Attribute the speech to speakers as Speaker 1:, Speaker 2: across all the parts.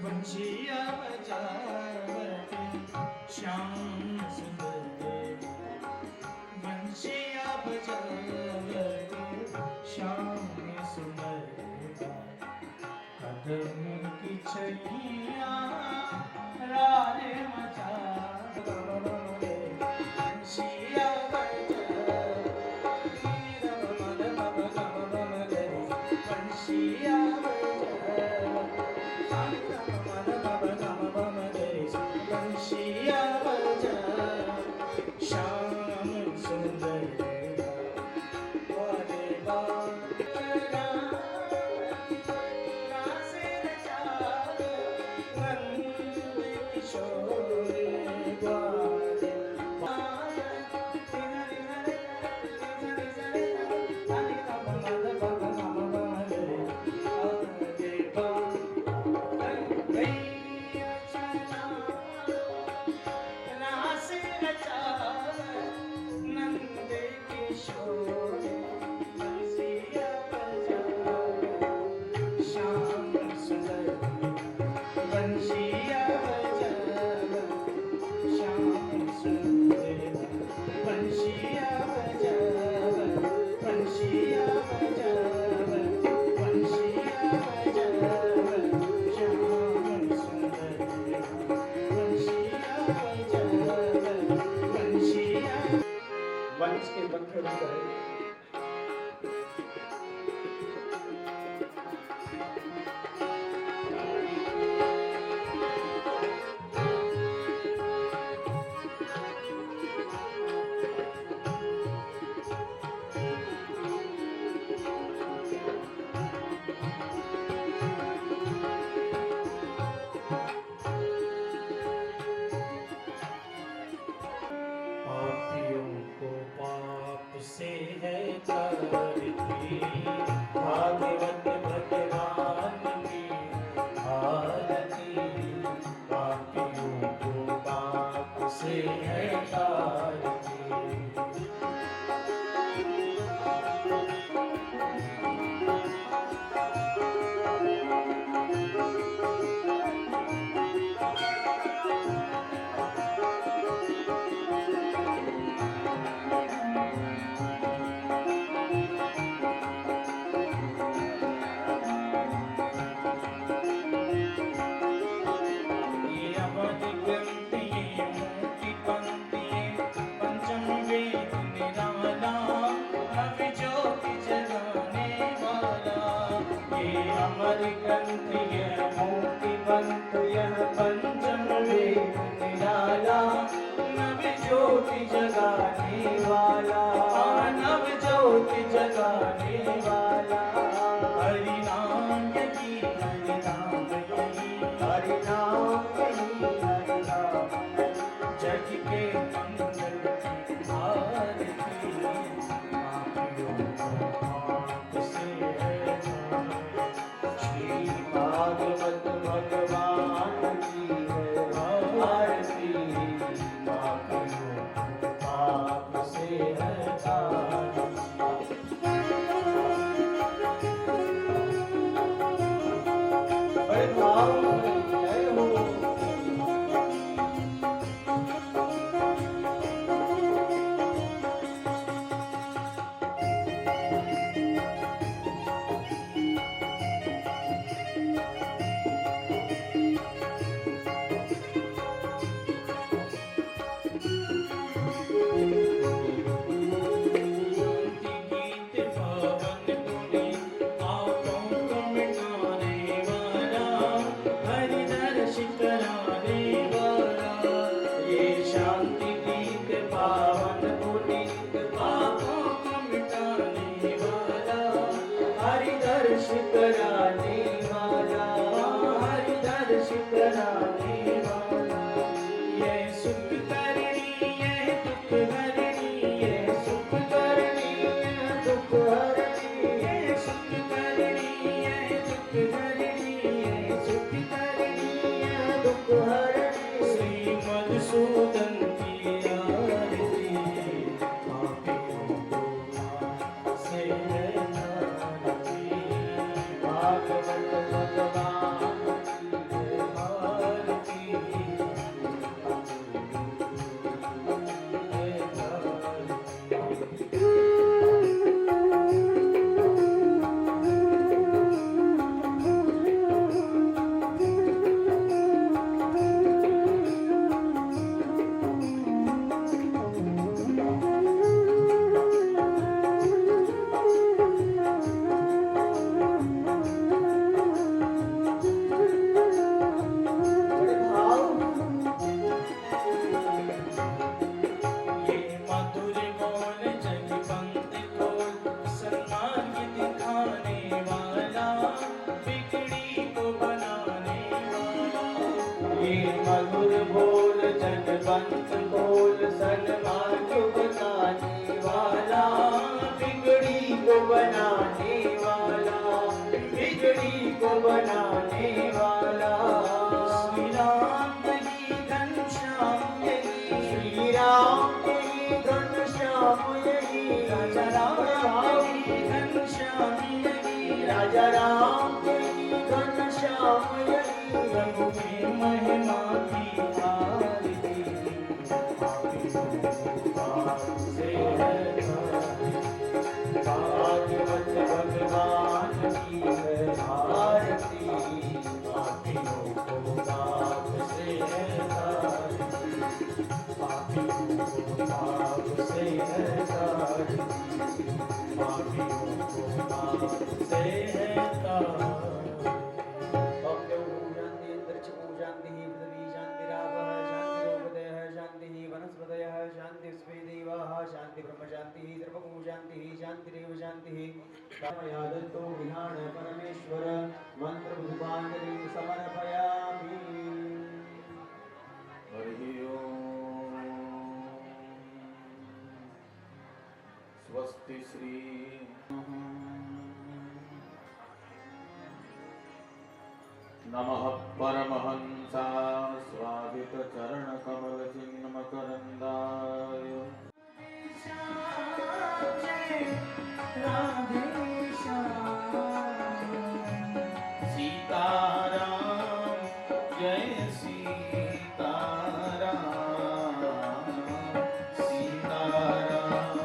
Speaker 1: बंशिया बजावते श्याम सुंदर, बंशिया बजावते श्याम सुंदर, कदम की छैया राधे मचावते बंशिया बंशिया बंशिया बजा श्याम सुंदर वाले नंद किशोर वंश के बंधन करे से है करती भागवत भगवान की आरती, पापियों को पाप से है तारती। अमर ग्रंथ यह मूर्ति बंत यह पंचम वेद निराला, नव ज्योति जगाने वाला, नव ज्योति जगाने वाला। हरि नाम यही हरि नाम यही हरि नाम यही हरि नाम, जग के मंगल की आरती, पापियों को पाप से है भागवत भगवान की है आरती, पापियों को पाप से है तारती। राजा राम तेरी घनश्याम यही रघु में महिमा की आरती भागवत भगवान की है आरती पापियों को पाप से है पापियों को पाप से है पापियों को पाप से है शांति ब्रह्म शांति सर्वभूम शांति शांतिरेव शांति यादतो विहाण परमेश्वर मंत्र पुष्पांजलि समर्पयामि। हरि ओम। स्वस्ति श्री नमः परमहंसा स्वादित चरण कमल चिन्ह मकरंदाय सीताराम जय सीताराम सीताराम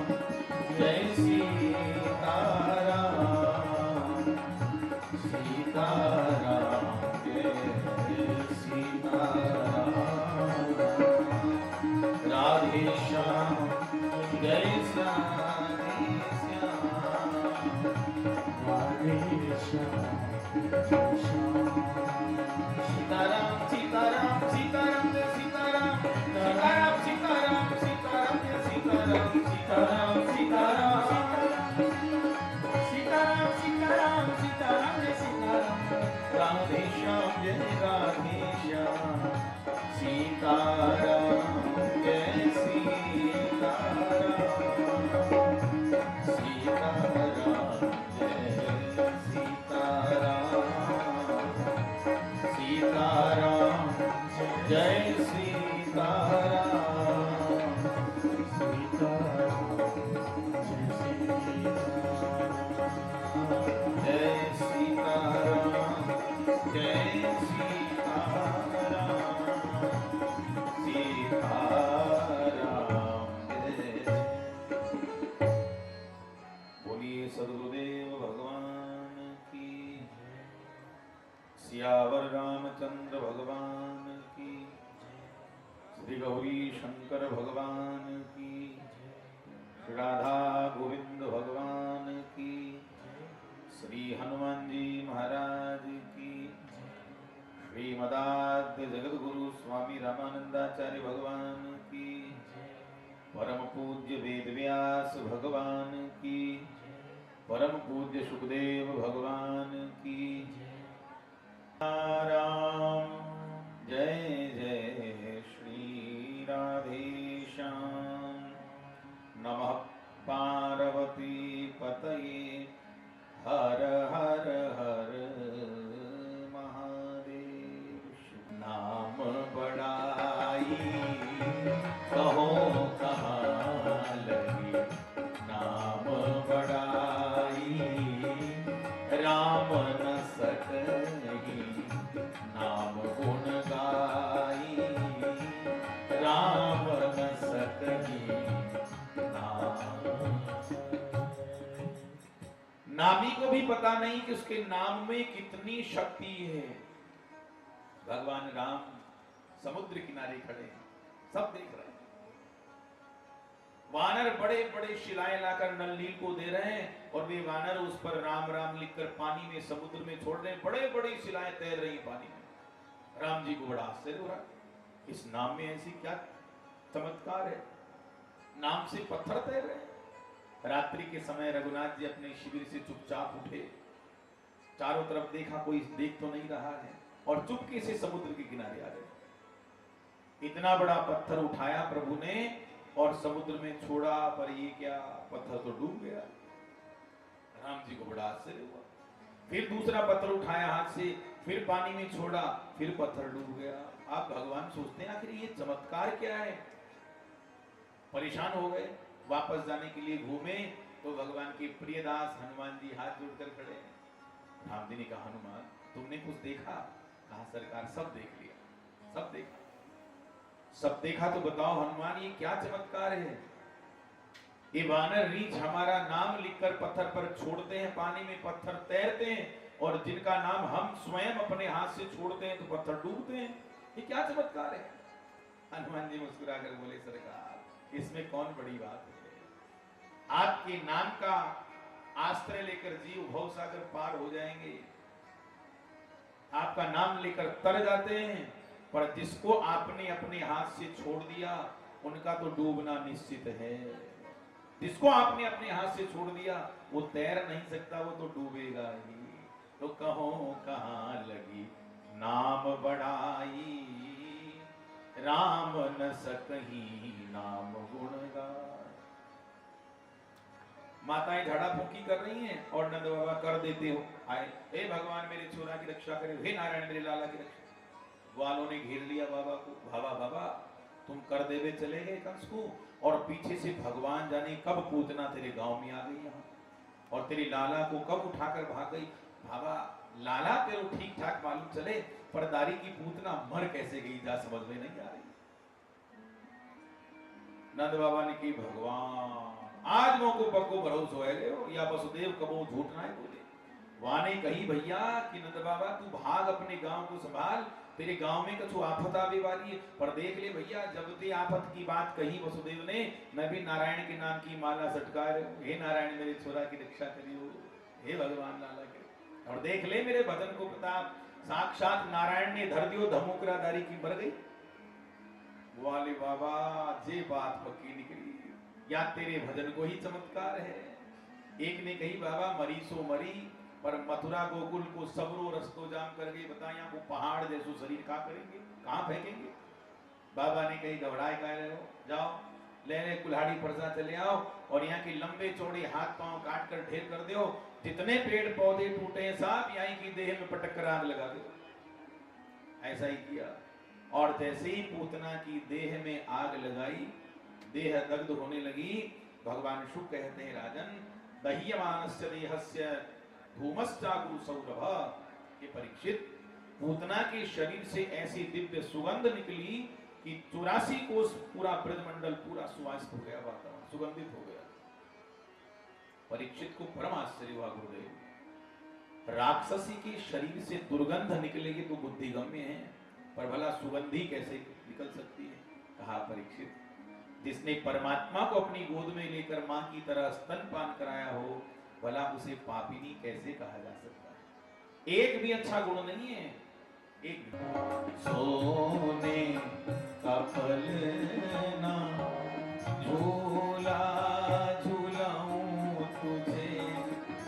Speaker 1: जय सीताराम सीताराम जय सीताराम राधे श्याम जय श्याम सीताराम सीताराम सीताराम जय सीताराम सीताराम सीताराम सीताराम जय सीताराम सीताराम सीताराम सीताराम सीताराम सीताराम जय सीताराम राधे श्याम जय राधे श्याम सीताराम जय सीताराम सीताराम सीताराम जय सीताराम सीताराम जय सीताराम जय सीताराम सीताराम बोलिए सद्गुरुदेव भगवान की सियावर रामचंद्र भगवान की श्री गौरी शंकर भगवान की श्री राधा गोविंद भगवान की श्री हनुमान जी महाराज की श्रीमदाद्य जगद्गुरु स्वामी रामानंदाचार्य भगवान की परम पूज्य वेदव्यास भगवान की परम पूज्य सुखदेव भगवान की राम जय जय श्री राधेश्याम नमः पार्वती पतये हर हर हर महादेव नाम बड़ाई कहो कहाँ लगी नाम बड़ाई राम
Speaker 2: न सकहि नाम गुण गाई, राम न सकहि नाम।
Speaker 1: नामी को भी पता नहीं कि उसके नाम में कितनी शक्ति है। भगवान राम समुद्र किनारे खड़े हैं, सब देख रहे हैं। वानर बड़े बड़े शिलाएं लाकर नल नील को दे रहे हैं और वे वानर उस पर राम राम लिखकर पानी में समुद्र में छोड़ रहे हैं। बड़े बड़ी शिलाएं तैर रही हैं पानी में। राम जी को बड़ा आश्चर्य हो रहा है, इस नाम में ऐसी क्या चमत्कार है, नाम से पत्थर तैर रहे हैं। रात्रि के समय रघुनाथ जी अपने शिविर से चुपचाप उठे, चारों तरफ देखा, कोई देख तो नहीं रहा है, और चुपके से समुद्र के किनारे आ गए। इतना बड़ा पत्थर उठाया प्रभु ने और समुद्र में छोड़ा, पर ये क्या, पत्थर तो डूब गया। राम जी को बड़ा आश्चर्य हुआ। फिर दूसरा पत्थर उठाया हाथ से, फिर पानी में छोड़ा, फिर पत्थर डूब गया। आप भगवान सोचते हैं आखिर ये चमत्कार क्या है। परेशान हो गए, वापस जाने के लिए घूमे तो भगवान के प्रियदास हनुमान जी हाथ जोड़कर खड़े हैं। राम जी ने कहा, हनुमान तुमने कुछ देखा? कहा, सरकार सब देख लिया, सब देखा। सब देखा तो बताओ हनुमान, ये क्या चमत्कार है। ये वानर रीछ हमारा नाम लिखकर पत्थर पर छोड़ते हैं, पानी में पत्थर तैरते हैं, और जिनका नाम हम स्वयं अपने हाथ से छोड़ते हैं तो पत्थर डूबते हैं। ये क्या चमत्कार है। हनुमान जी मुस्कुराकर बोले, सरकार इसमें कौन बड़ी बात है। आपके नाम का आश्रय लेकर जीव भव सागर पार हो जाएंगे, आपका नाम लेकर तर जाते हैं, पर जिसको आपने अपने हाथ से छोड़ दिया उनका तो डूबना निश्चित है। जिसको आपने अपने हाथ से छोड़ दिया वो तैर नहीं सकता, वो तो डूबेगा ही। तो कहो कहां लगी नाम बढ़ाई, राम न सकही नाम गुण गाई। माताएं झाड़ा फूंकी कर रही हैं और नंद बाबा कर देते हो आए, हे भगवान मेरे छोरा की रक्षा करे, हे नारायण मेरे लाला की रक्षा। ग्वालों ने घेर लिया बाबा को, बाबा बाबा तुम कर देवे चले गए कंस को, और पीछे से भगवान जाने कब पूतना तेरे गांव में आ गई यहाँ, और तेरी लाला को कब उठाकर भाग गई। बाबा लाला तेरे ठीक ठाक मालूम चले, पर दारी की पूतना मर कैसे गई जा समझ में नहीं आ रही। नंद बाबा ने की, भगवान आज मोको पक्को भरोसा है या वसुदेव कबो झूठ ना है बोले। वाने कही भैया कि नंद बाबा तू भाग अपने गांव को संभाल, तेरे गांव में कछु आफत आवे वाली है। पर देख ले भैया, जब ते आफत की बात कही वसुदेव ने, मैं भी नारायण के नाम की माला सटका रहे हूं, हे नारायण मेरे छोरा की रक्षा करियो, हे भगवान लाला के। और देख ले मेरे भजन को प्रताप, साक्षात नारायण ने धर दियो धमुकरा दारी की मर गई। वाले बाबा जे बात पक्की निकली, या तेरे भजन को ही चमत्कार है। एक ने कही, बाबा मरी सो मरी, पर मथुरा गोकुल को सबरो रस्तो जाम कर गए। बताया वो पहाड़ जैसो शरीर कहाँ करेंगे, कहाँ फेंकेंगे। बाबा ने कही, घबराए का रहे हो, जाओ लेने कुल्हाड़ी परसा चले आओ और यहाँ के लंबे चौड़े हाथ पांव काट कर ढेर कर दो, जितने पेड़ पौधे टूटे हैं सब यहाँ की देह में पटक कर आग लगा दो। ऐसा ही किया, और जैसे ही पूतना की देह में आग लगाई, देह दग्ध होने लगी। भगवान शुभ कहते हैं, राजन दह्यमानस्य देहस्य धूमश्चागु सौरभ, ये परीक्षित पूतना के शरीर से ऐसी दिव्य सुगंध निकली कि 84 कोस पूरा ब्रजमंडल पूरा सुवासित हो गया, वातावरण सुगंधित हो गया। परीक्षित को परम आश्चर्य हुआ, गुरुदेव राक्षसी के शरीर से दुर्गंध निकलेगी तो बुद्धिगम्य है, पर भला सुगंधी कैसे निकल सकती है। कहा, परीक्षित जिसने परमात्मा को अपनी गोद में लेकर मां की तरह स्तनपान कराया हो, भला उसे पापिनी कैसे कहा जा सकता है। एक भी अच्छा गुण नहीं है, एक
Speaker 2: सोने का पलना झूला झूलाऊं तुझे,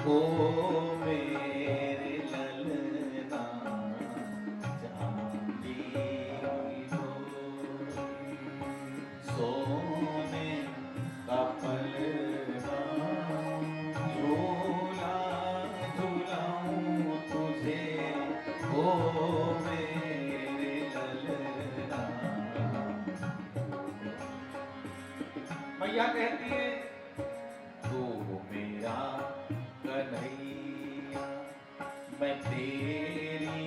Speaker 2: ओ मेरे ललना चांदी की डोरी। सोने का पलना झूला झूलाऊं तुझे, ओ मेरे ललना।
Speaker 1: मैया कहती है,
Speaker 2: तू मेरा कन्हैया, मैं
Speaker 1: तेरी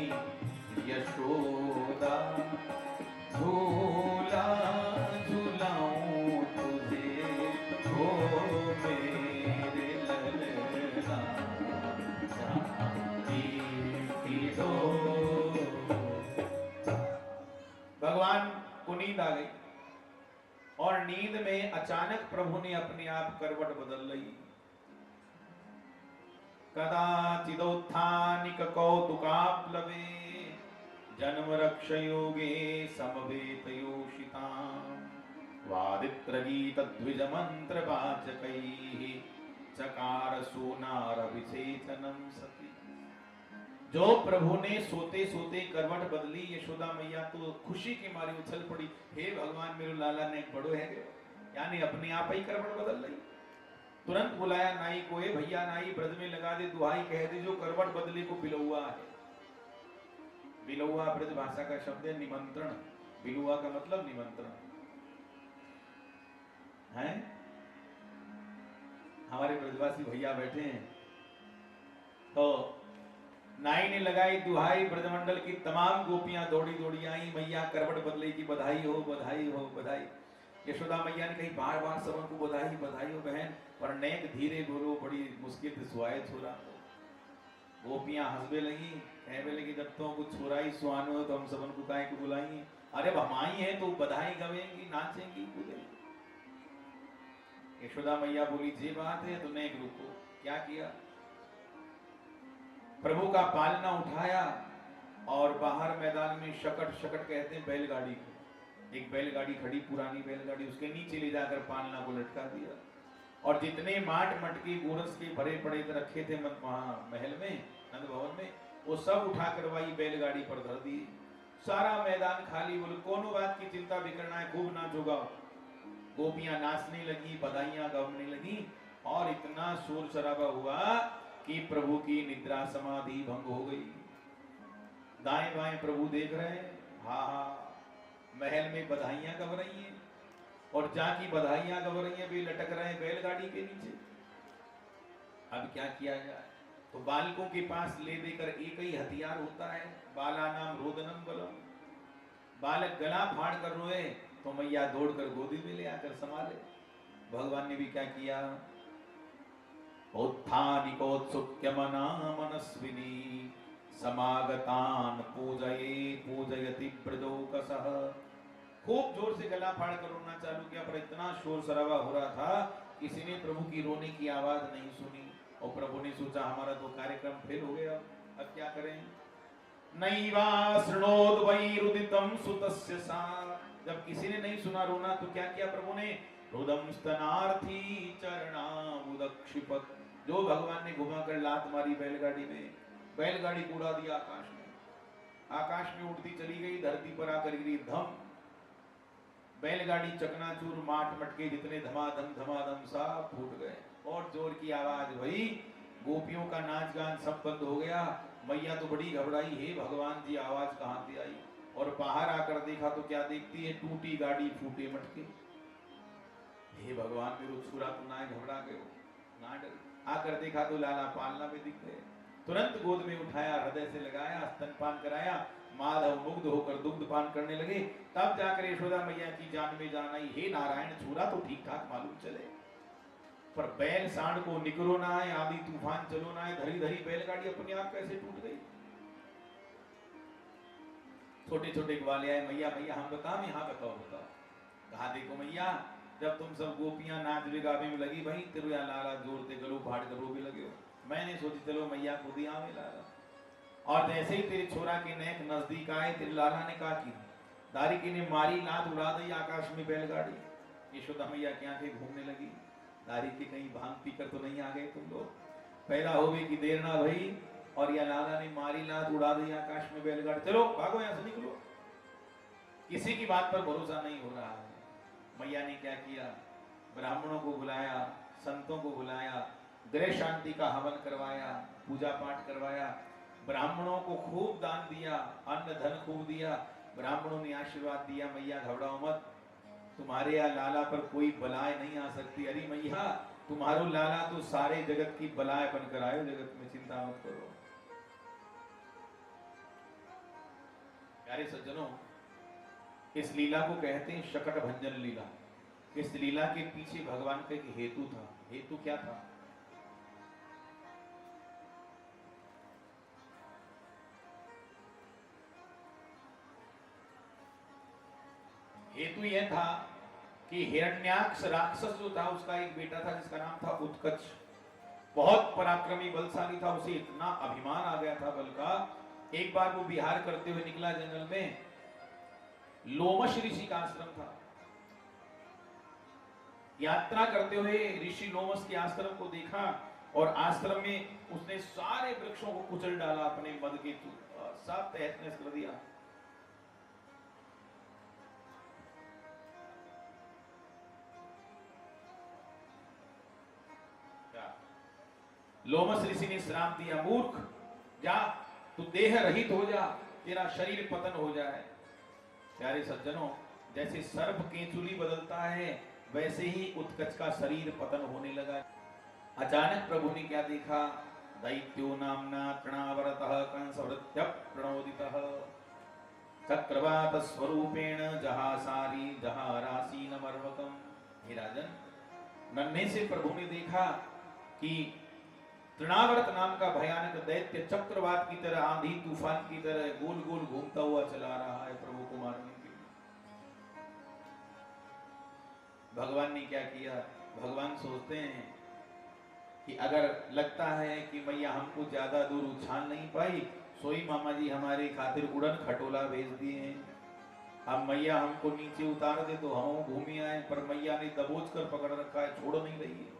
Speaker 1: यशोदा, झूला झूलाऊं तुझे हो मेरे ललना, चांदी की डोर। भगवान को नींद आ गई और नींद में अचानक प्रभु ने अपने आप करवट बदल ली। कदाचिदोत्थानिक कौतुकाप्लवे, जन्म रक्षयोगे समवेतयोषिताम्, वादित्रगीत द्विज मंत्र वाचकैः, चकार सोनारभिषेचनम सती। जो प्रभु ने सोते सोते करवट बदली, यशोदा मैया तो खुशी के मारे उछल पड़ी, हे भगवान मेरे लाला ने बड़ो है गयो, यानी अपने आप ही करवट बदल रही। तुरंत बुलाया नाई को, ए भैया नाई ब्रज में लगा दे, दुहाई कह दे, जो करवट बदले को बिलौआ है। बिलौआ ब्रज भाषा का शब्द है निमंत्रण। बिलुआ का मतलब निमंत्रण है। हमारे ब्रजवासी भैया बैठे हैं, तो नाई ने लगाई दुहाई, ब्रजमंडल की तमाम गोपियां दौड़ी दौड़ी आई, मैया करवट बदले की बधाई हो बधाई हो बधाई। यशोदा मैया ने कही बार बार सबन को बधाई बधाई हो बहन, पर नेक धीरे बोलो, बड़ी मुश्किल से सुहाए छोरा। गोपियां हंसबे लगी, कहने लगी जब तो कुछ छोरा ही सुहानो हो तो हम सबन को काहे को बुलाएंगे, अरे भमाई है तो बधाई गवेंगी नाचेंगी कूदेंगी। यशोदा मैया बोली जे बात है तो नेक रुको। क्या किया, प्रभु का पालना उठाया और बाहर मैदान में शकट शकट कहते हैं बैलगाड़ी को, एक बैलगाड़ी खड़ी पुरानी बैलगाड़ी, उसके नीचे ले जाकर पालना को लटका दिया और जितने माट मटके गोरस के भरे पड़े रखे थे वहां महल में नंद भवन में, वो सब उठा करवाई बैलगाड़ी पर धर दी। सारा मैदान खाली, बोले कोनो बात की चिंता भी करना है, खूब नाच होगा। गोपियां नाचने लगी, बधाइयां गवने लगी और इतना शोर शराबा हुआ कि प्रभु की निद्रा समाधि भंग हो गई। दाएं बाएं प्रभु देख रहे हैं, हा हा महल में बधाइयां गव रही हैं और जाकी बधाइयां गव रही हैं, वे लटक रहे हैं बैलगाड़ी के नीचे। अब क्या किया जाए, तो बालकों के पास ले देकर एक ही हथियार होता है, बाला नाम रोदनम बलम। बालक गला फाड़ कर रोए तो मैया दौड़कर गोदी में ले आकर संभाले। भगवान ने भी क्या किया, उत्थानिकोत्सुक्यमना मनस्विनी, समागतान पूजये पूजयति ब्रजोकसः। खूब जोर से गला फाड़ कर रोना चालू किया, पर इतना शोर शराबा हो रहा था किसी ने प्रभु की रोने की आवाज नहीं सुनी। और प्रभु ने सोचा हमारा तो कार्यक्रम फेल हो गया, अब क्या करें। नैवा शृणोद वैरुदितम सुतस्य सा, जब किसी ने नहीं सुना रोना तो क्या किया प्रभु ने, रुदम स्तनार्थी चरणामुदक्षिपत, जो भगवान ने घुमाकर लात मारी बैलगाड़ी में, बैलगाड़ी को उड़ा दिया आकाश में। आकाश में उड़ती चली गई, धरती पर आकर गिरी धम। बैलगाड़ी चकनाचूर, माट मटके जितने धमाधम सा फूट गए और जोर की आवाज भई। गोपियों का नाच गान सब बंद हो गया। मैया तो बड़ी घबराई, हे भगवान जी आवाज कहां से आई, और बाहर आकर देखा तो क्या देखती है, टूटी गाड़ी फूटे मटके। हे भगवान मेरे छुरा तो ना घबरा गए ना डर। आकर देखा तो लाला पालना में दिख गए। तुरंत गोद में उठाया, हृदय से लगाया, स्तनपान कराया, माधव मुग्ध होकर दुग्ध पान करने लगे। तब जाकर यशोदा मैया की जान में जान आई, हे नारायण छुरा तो ठीक ठाक मालूम चले, पर बैल सांड को निकलो ना है, आदि तूफान चलो ना है, धरी धरी बैलगाड़ी अपने आप कैसे टूट गई। छोटे छोटे ग्वाले आए, मैया मैया हम बताओ, यहाँ बताओ बताओ। कहा देखो मैया, जब तुम सब गोपियां नाच गावे में लगी भाई, तेरे या लाला जोर से गलो फाड़ कर रो भी लगे हो, मैंने सोची चलो मैया को दिया में लाला। और जैसे ही तेरे छोरा के नेक नजदीक आए, तेरे लाला ने कहा कि दारिकी ने मारी लात उड़ा दी आकाश में बैलगाड़ी। यशोदा मैया की आंखें घूमने लगी, दारिकी कहीं भांग पीकर तो नहीं आ गए तुम लोग, पैदा हो गई कि देर ना भई, और या लाला ने मारी लात उड़ा दी आकाश में बैलगाड़ी, चलो भागो यहां से निकलो। किसी की बात पर भरोसा नहीं हो रहा है। मैया ने क्या किया, ब्राह्मणों को बुलाया, संतों को बुलाया, गृह शांति का हवन करवाया, पूजा पाठ करवाया, ब्राह्मणों को खूब दान दिया, अन्न धन खूब दिया। ब्राह्मणों ने आशीर्वाद दिया, मैया घबराओ मत, तुम्हारे या लाला पर कोई बलाएं नहीं आ सकती। अरे मैया तुम्हारो लाला तो सारे जगत की बलाएं बनकर आयो जगत में, चिंता मत करो। प्यारे सज्जनों, इस लीला को कहते हैं शकट भंजन लीला। इस लीला के पीछे भगवान का एक हेतु था। हेतु क्या था? हेतु यह था कि हिरण्याक्ष राक्षस जो था, उसका एक बेटा था जिसका नाम था उत्कच। बहुत पराक्रमी बलशाली था, उसे इतना अभिमान आ गया था बल का। एक बार वो विहार करते हुए निकला जंगल में, लोमश ऋषि का आश्रम था। यात्रा करते हुए ऋषि लोमश के आश्रम को देखा और आश्रम में उसने सारे वृक्षों को कुचल डाला, अपने मद के सब तहस नहस कर दिया। लोमस ऋषि ने श्राप दिया, मूर्ख जा, तू देह रहित हो जा, तेरा शरीर पतन हो जाए। प्यारे सज्जनों, जैसे सर्प केंचुली बदलता है, वैसे ही उत्कच का शरीर पतन होने लगा। अचानक प्रभु ने क्या देखा? दैत्यो नामना तृणावरतः कंसवृत्य प्रणोदितः चक्रवात स्वरूपेण जहासारी जहारासी नमर्वकम। हे राजन, नन्हे से प्रभु ने देखा कि तृणावर्त नाम का भयानक दैत्य चक्रवात की तरह, आंधी तूफान की तरह गोल गोल घूमता हुआ चला रहा है प्रभु को मारने के लिए। भगवान ने क्या किया? भगवान सोचते हैं कि अगर लगता है कि मैया हमको ज्यादा दूर उछाल नहीं पाई, सोई मामा जी हमारे खातिर उड़न खटोला भेज दिए हैं। अब मैया हमको नीचे उतार दे तो हम घूमी आए, पर मैया ने दबोच कर पकड़ रखा है, छोड़ नहीं रही है।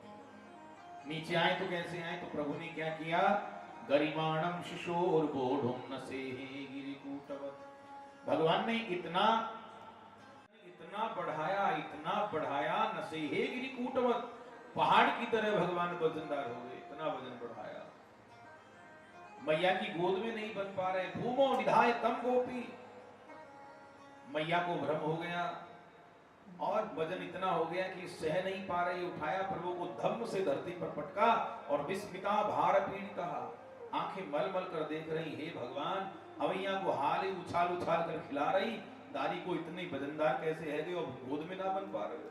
Speaker 1: नीचे आए तो कैसे आए? तो प्रभु ने क्या किया? गरिमाणम शिशोर बोढ़ुम नसेहि गिरिकूटवत्। भगवान ने इतना बढ़ाया नसेहि गिरिकूटवत्, पहाड़ की तरह भगवान वजनदार हो गए, इतना वजन बढ़ाया। मैया की गोद में नहीं बन पा रहे। भूमो निधाय तम गोपी, मैया को भ्रम हो गया और वजन इतना हो गया कि सह नहीं पा रही। उठाया, प्रभु को धम्म से धरती पर पटका और विस्मिता भार पीड़िता, आंखें मल मल कर देख रही, हे भगवान, अवैया को हाल ही उछाल उछाल कर खिला रही, दारी को इतनी वजनदार कैसे है जो अब गोद में ना बन पा रहे हो।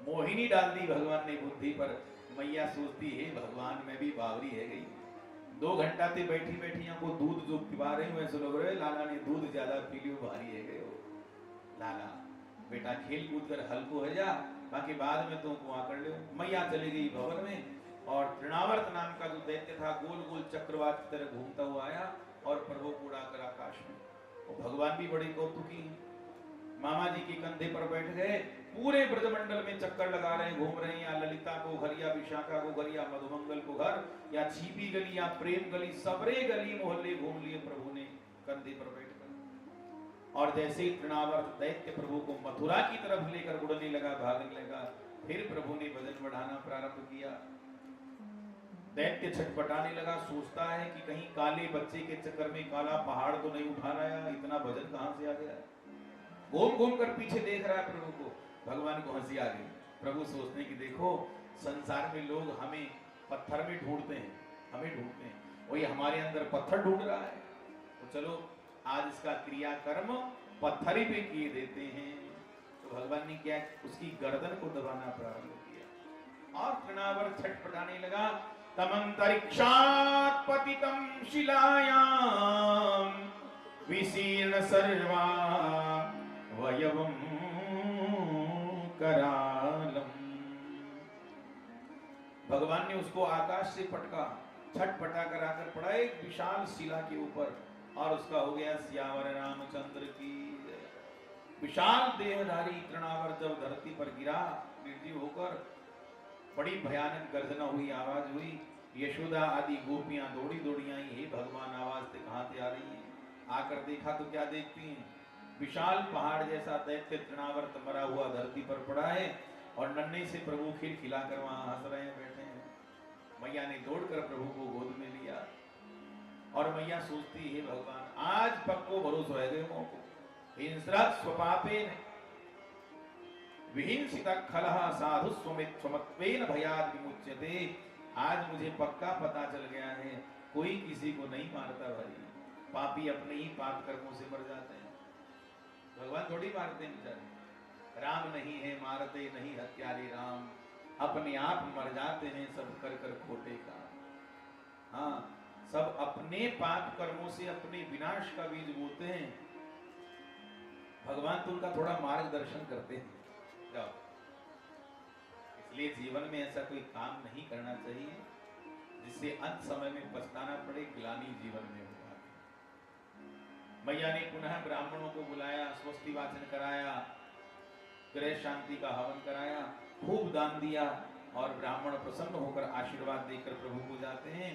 Speaker 1: मोहिनी डाल दी भगवान ने बुद्धि पर। मैया सोचती है भगवान में भी बावरी है गई। 2 घंटा से बैठी बैठी को दूध जो पिला रही हूँ, ऐसे लग रहे लाला ने दूध ज्यादा पी लियो, भारी है गए हो। लाला बेटा खेल कूद कर हल्को हो जा, बाकी बाद में तुमको आकर ले। मैया चली गई भवन में और तृणावर्त नाम का जो दैत्य था गोल गोल चक्रवात की तरह घूमता हुआ आया और प्रभु को उड़ाकर आकाश में। और भगवान भी बड़े कौतुकी हैं, मामा जी के कंधे पर बैठ गए, पूरे ब्रजमंडल में चक्कर लगा रहे हैं, घूम रहे हैं। या ललिता को घर, या विशाखा को घर, या मधुमंगल को घर, या छिपी गली, या प्रेम गली, सबरे गली मोहल्ले घूम लिए प्रभु ने कंधे पर बैठकर। और जैसे ही तृणावर्त दैत्य प्रभु को मथुरा की तरफ लेकर उड़ने लगा, भागने लगा, फिर प्रभु ने वजन बढ़ाना प्रारंभ किया। दैत्य छटपटाने लगा, सोचता है कि कहीं काले बच्चे के चक्कर में काला पहाड़ तो नहीं उठा रहा, इतना वजन कहां से आ गया। घूम घूम कर पीछे देख रहा है प्रभु को। भगवान को हंसी आ गई। प्रभु सोचने की देखो, संसार में लोग हमें पत्थर में ढूंढते हैं, हमें ढूंढते हैं, वही हमारे अंदर पत्थर ढूंढ रहा है। तो चलो आज इसका क्रियाकर्म पत्थर ही पे किए देते हैं। तो भगवान ने क्या, उसकी गर्दन को दबाना प्रारंभ किया और तृणावर्त छटपटाने लगा। तमंतरिक्षात् पतितं शिलायां विशीर्ण सर्वा वयवं करालम। भगवान ने उसको आकाश से पटका, छटपटा कर आकर पड़ा एक विशाल शिला के ऊपर और उसका हो गया सियावर रामचंद्र की। विशाल देहधारी तृणावर जब धरती पर गिरा, निर्जीव होकर, बड़ी भयानक गर्जना हुई, आवाज हुई। यशोदा आदि गोपियां दौड़ी दौड़ी आई, हे भगवान आवाज से कहां से आ रही है। आकर देखा तो क्या देखती हैं, विशाल पहाड़ जैसा दैत्य तृणावर्त मरा हुआ धरती पर पड़ा है और नन्हे से प्रभु खिल खिलाकर वहां हंस रहे हैं, बैठे हैं। मैया ने दौड़कर प्रभु को गोद में लिया और मैया सोचती है भगवान आज पक्को भरोसा है गए को हिंस्रत स्वपापेन विहिंसित खलह साधु स्वमित स्वमत्वेन भयाद विमुच्यते। आज मुझे पक्का पता चल गया है कोई किसी को नहीं मारता भाई, पापी अपने ही पाप कर्मों से मर जाते हैं, भगवान थोड़ी मारते हैं बेचारे। राम नहीं है मारते नहीं हत्यारे राम, अपने आप मर जाते हैं सब कर कर खोटे काम। हाँ, सब अपने पाप कर्मों से अपने विनाश का बीज बोते हैं, भगवान तो उनका थोड़ा मार्गदर्शन करते हैं। जाओ, इसलिए जीवन में ऐसा कोई काम नहीं करना चाहिए जिससे अंत समय में पछताना पड़े, ग्लानि जीवन में होगा। मैया ने पुनः ब्राह्मणों को बुलाया, स्वस्ति वाचन कराया, गृह शांति का हवन कराया, खूब दान दिया और ब्राह्मण प्रसन्न होकर आशीर्वाद देकर प्रभु को जाते हैं।